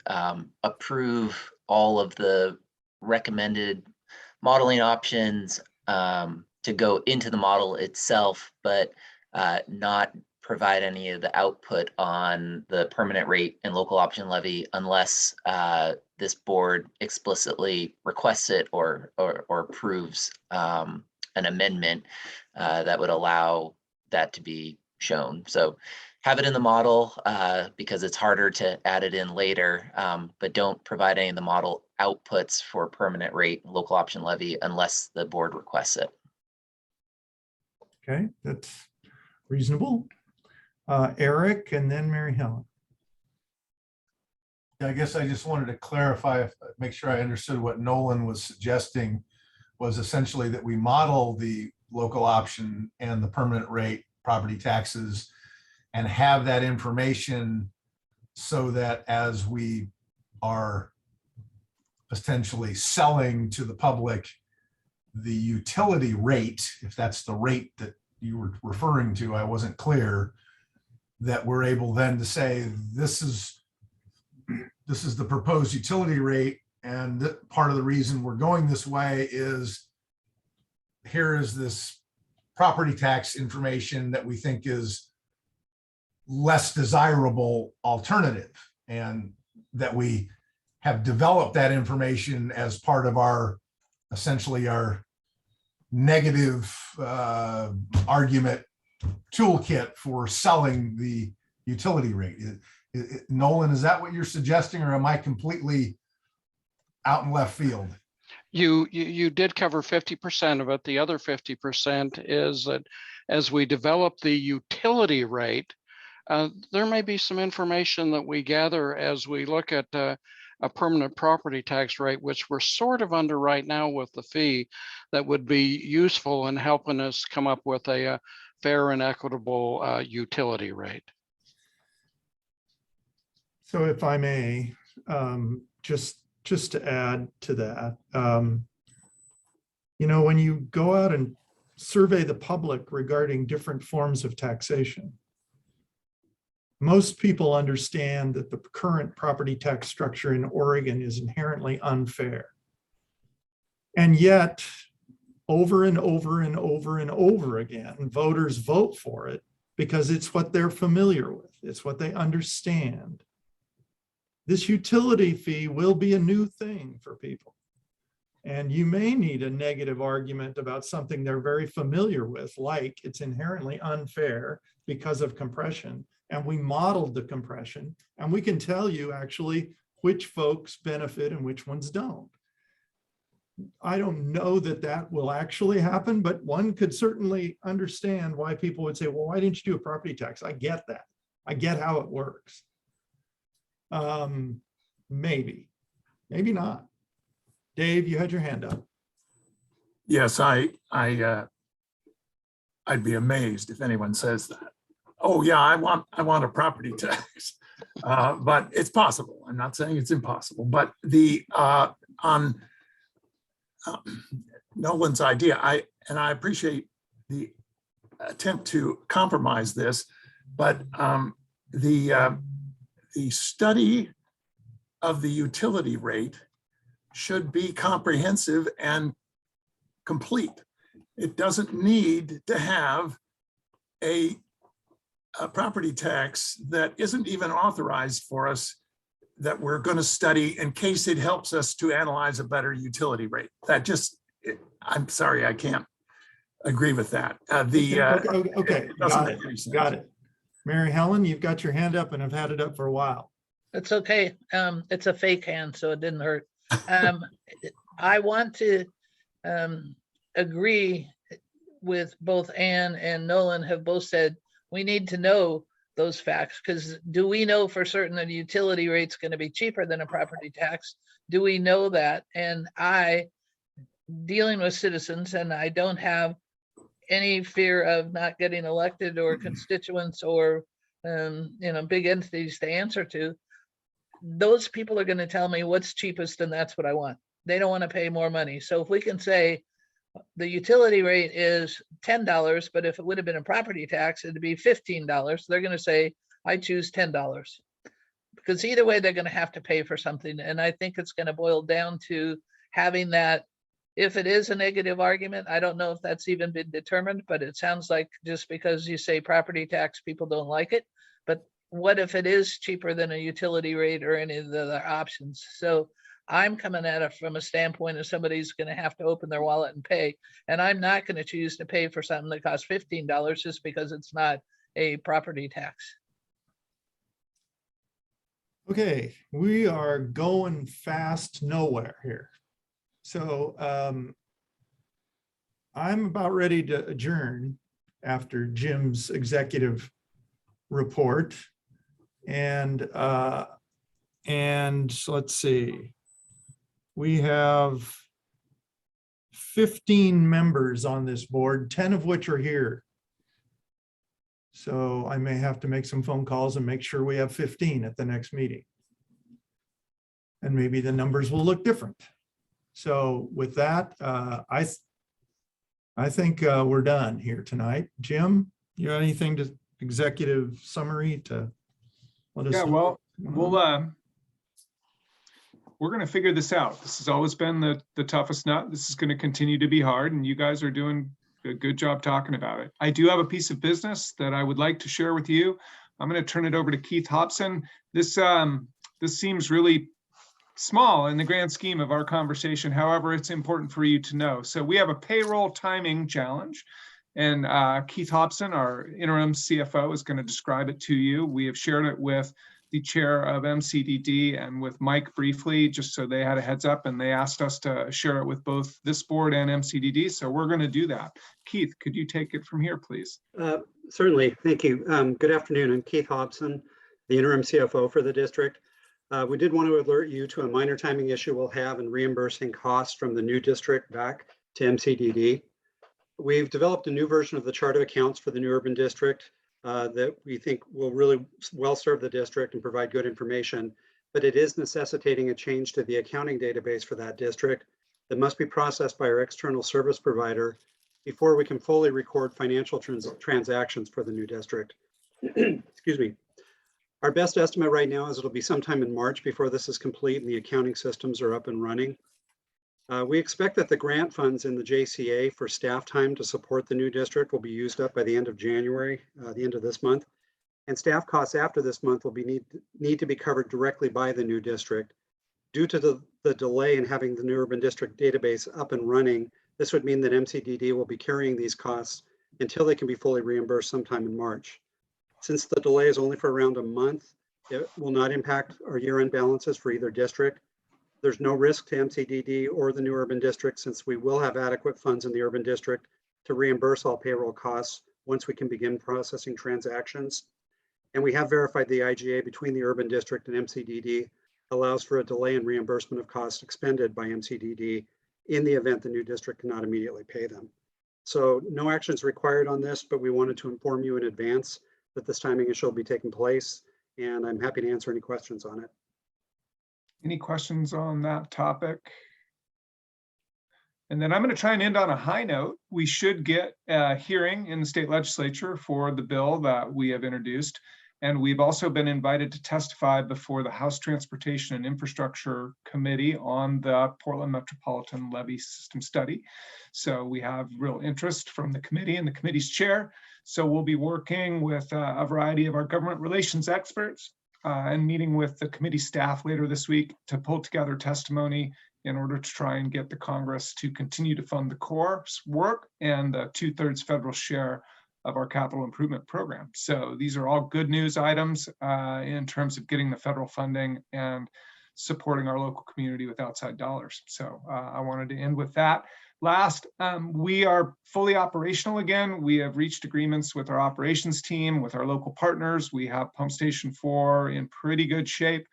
approve all of the recommended modeling options to go into the model itself, but not provide any of the output on the permanent rate and local option levy unless this board explicitly requests it or approves an amendment that would allow that to be shown. So have it in the model because it's harder to add it in later, but don't provide any of the model outputs for permanent rate and local option levy unless the board requests it. Okay, that's reasonable. Eric and then Mary Helen. I guess I just wanted to clarify, make sure I understood what Nolan was suggesting was essentially that we model the local option and the permanent rate property taxes and have that information so that as we are potentially selling to the public the utility rate, if that's the rate that you were referring to, I wasn't clear, that we're able then to say, this is the proposed utility rate, and part of the reason we're going this way is here is this property tax information that we think is less desirable alternative, and that we have developed that information as part of our, essentially our negative argument toolkit for selling the utility rate. Nolan, is that what you're suggesting, or am I completely out in left field? You did cover 50% of it. The other 50% is that as we develop the utility rate, there may be some information that we gather as we look at a permanent property tax rate, which we're sort of under right now with the fee, that would be useful in helping us come up with a fair and equitable utility rate. So if I may, just to add to that, you know, when you go out and survey the public regarding different forms of taxation, most people understand that the current property tax structure in Oregon is inherently unfair. And yet, over and over and over and over again, voters vote for it because it's what they're familiar with. It's what they understand. This utility fee will be a new thing for people. And you may need a negative argument about something they're very familiar with, like it's inherently unfair because of compression. And we modeled the compression, and we can tell you actually which folks benefit and which ones don't. I don't know that that will actually happen, but one could certainly understand why people would say, well, why didn't you do a property tax? I get that. I get how it works. Maybe not. Dave, you had your hand up. Yes, I I'd be amazed if anyone says that. Oh yeah, I want a property tax. But it's possible. I'm not saying it's impossible, but on Nolan's idea, I appreciate the attempt to compromise this, but the study of the utility rate should be comprehensive and complete. It doesn't need to have a property tax that isn't even authorized for us, that we're going to study in case it helps us to analyze a better utility rate. That just, I'm sorry, I can't agree with that. Okay, got it. Mary Helen, you've got your hand up and I've had it up for a while. It's okay. It's a fake hand, so it didn't hurt. I want to agree with both Ann and Nolan have both said we need to know those facts, because do we know for certain that a utility rate's going to be cheaper than a property tax? Do we know that? And dealing with citizens, and I don't have any fear of not getting elected or constituents or big entities to answer to. Those people are going to tell me what's cheapest and that's what I want. They don't want to pay more money. So if we can say the utility rate is $10, but if it would have been a property tax, it'd be $15. They're going to say, I choose $10. Because either way, they're going to have to pay for something. And I think it's going to boil down to having that. If it is a negative argument, I don't know if that's even been determined, but it sounds like just because you say property tax, people don't like it. But what if it is cheaper than a utility rate or any of the other options? So I'm coming at it from a standpoint of somebody's going to have to open their wallet and pay. And I'm not going to choose to pay for something that costs $15 just because it's not a property tax. Okay, we are going fast nowhere here. So I'm about ready to adjourn after Jim's executive report. And let's see. We have 15 members on this board, 10 of which are here. So I may have to make some phone calls and make sure we have 15 at the next meeting. And maybe the numbers will look different. So with that, I think we're done here tonight. Jim, you have anything to executive summary to let us know? Well, we're going to figure this out. This has always been the toughest nut. This is going to continue to be hard, and you guys are doing a good job talking about it. I do have a piece of business that I would like to share with you. I'm going to turn it over to Keith Hobson. This seems really small in the grand scheme of our conversation. However, it's important for you to know. So we have a payroll timing challenge, and Keith Hobson, our interim CFO, is going to describe it to you. We have shared it with the chair of MCDD and with Mike briefly, just so they had a heads up, and they asked us to share it with both this board and MCDD. So we're going to do that. Keith, could you take it from here, please? Certainly, thank you. Good afternoon. I'm Keith Hobson, the interim CFO for the district. We did want to alert you to a minor timing issue we'll have in reimbursing costs from the new district back to MCDD. We've developed a new version of the chart of accounts for the new urban district that we think will really well serve the district and provide good information, but it is necessitating a change to the accounting database for that district that must be processed by our external service provider before we can fully record financial transactions for the new district. Excuse me. Our best estimate right now is it'll be sometime in March before this is complete and the accounting systems are up and running. We expect that the grant funds in the JCA for staff time to support the new district will be used up by the end of January, the end of this month. And staff costs after this month will need to be covered directly by the new district. Due to the delay in having the new urban district database up and running, this would mean that MCDD will be carrying these costs until they can be fully reimbursed sometime in March. Since the delay is only for around a month, it will not impact our year-end balances for either district. There's no risk to MCDD or the new urban district, since we will have adequate funds in the urban district to reimburse all payroll costs once we can begin processing transactions. And we have verified the IGA between the urban district and MCDD allows for a delay in reimbursement of costs expended by MCDD in the event the new district cannot immediately pay them. So no action is required on this, but we wanted to inform you in advance that this timing issue will be taking place, and I'm happy to answer any questions on it. Any questions on that topic? And then I'm going to try and end on a high note. We should get a hearing in the state legislature for the bill that we have introduced. And we've also been invited to testify before the House Transportation and Infrastructure Committee on the Portland Metropolitan Levee System Study. So we have real interest from the committee and the committee's chair. So we'll be working with a variety of our government relations experts and meeting with the committee staff later this week to pull together testimony in order to try and get the Congress to continue to fund the core work and the 2/3 federal share of our capital improvement program. So these are all good news items in terms of getting the federal funding and supporting our local community with outside dollars. So I wanted to end with that. Last, we are fully operational again. We have reached agreements with our operations team, with our local partners. We have Pump Station 4 in pretty good shape.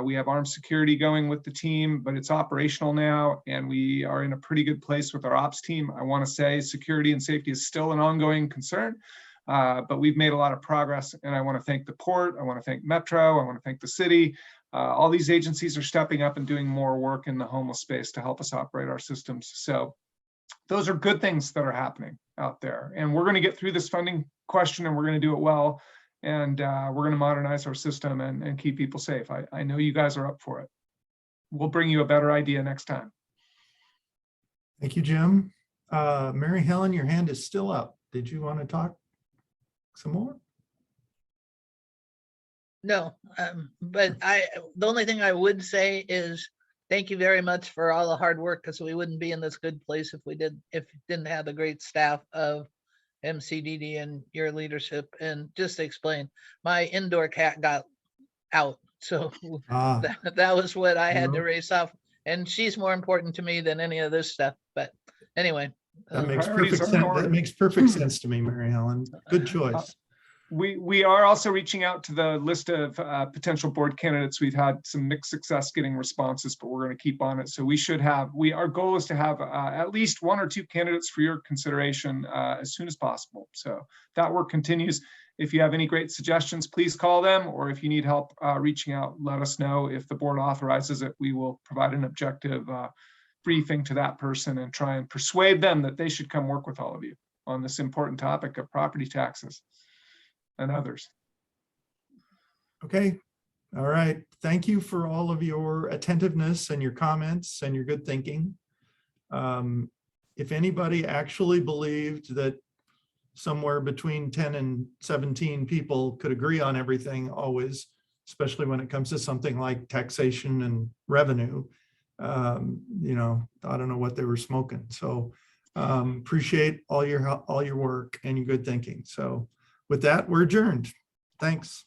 We have armed security going with the team, but it's operational now, and we are in a pretty good place with our ops team. I want to say security and safety is still an ongoing concern, but we've made a lot of progress, and I want to thank the port. I want to thank Metro. I want to thank the city. All these agencies are stepping up and doing more work in the homeless space to help us operate our systems. So those are good things that are happening out there, and we're going to get through this funding question, and we're going to do it well. And we're going to modernize our system and keep people safe. I know you guys are up for it. We'll bring you a better idea next time. Thank you, Jim. Mary Helen, your hand is still up. Did you want to talk some more? No, but the only thing I would say is thank you very much for all the hard work, because we wouldn't be in this good place if we didn't have the great staff of MCDD and your leadership. And just to explain, my indoor cat got out, so that was what I had to race off, and she's more important to me than any of this stuff. But anyway, that makes perfect sense. That makes perfect sense to me, Mary Helen. Good choice. We are also reaching out to the list of potential board candidates. We've had some mixed success getting responses, but we're going to keep on it. So we should have, our goal is to have at least 1 or 2 candidates for your consideration as soon as possible. So that work continues. If you have any great suggestions, please call them, or if you need help reaching out, let us know. If the board authorizes it, we will provide an objective briefing to that person and try and persuade them that they should come work with all of you on this important topic of property taxes and others. Okay. All right. Thank you for all of your attentiveness and your comments and your good thinking. If anybody actually believed that somewhere between 10 and 17 people could agree on everything always, especially when it comes to something like taxation and revenue, you know, I don't know what they were smoking. So appreciate all your work and your good thinking. So with that, we're adjourned. Thanks.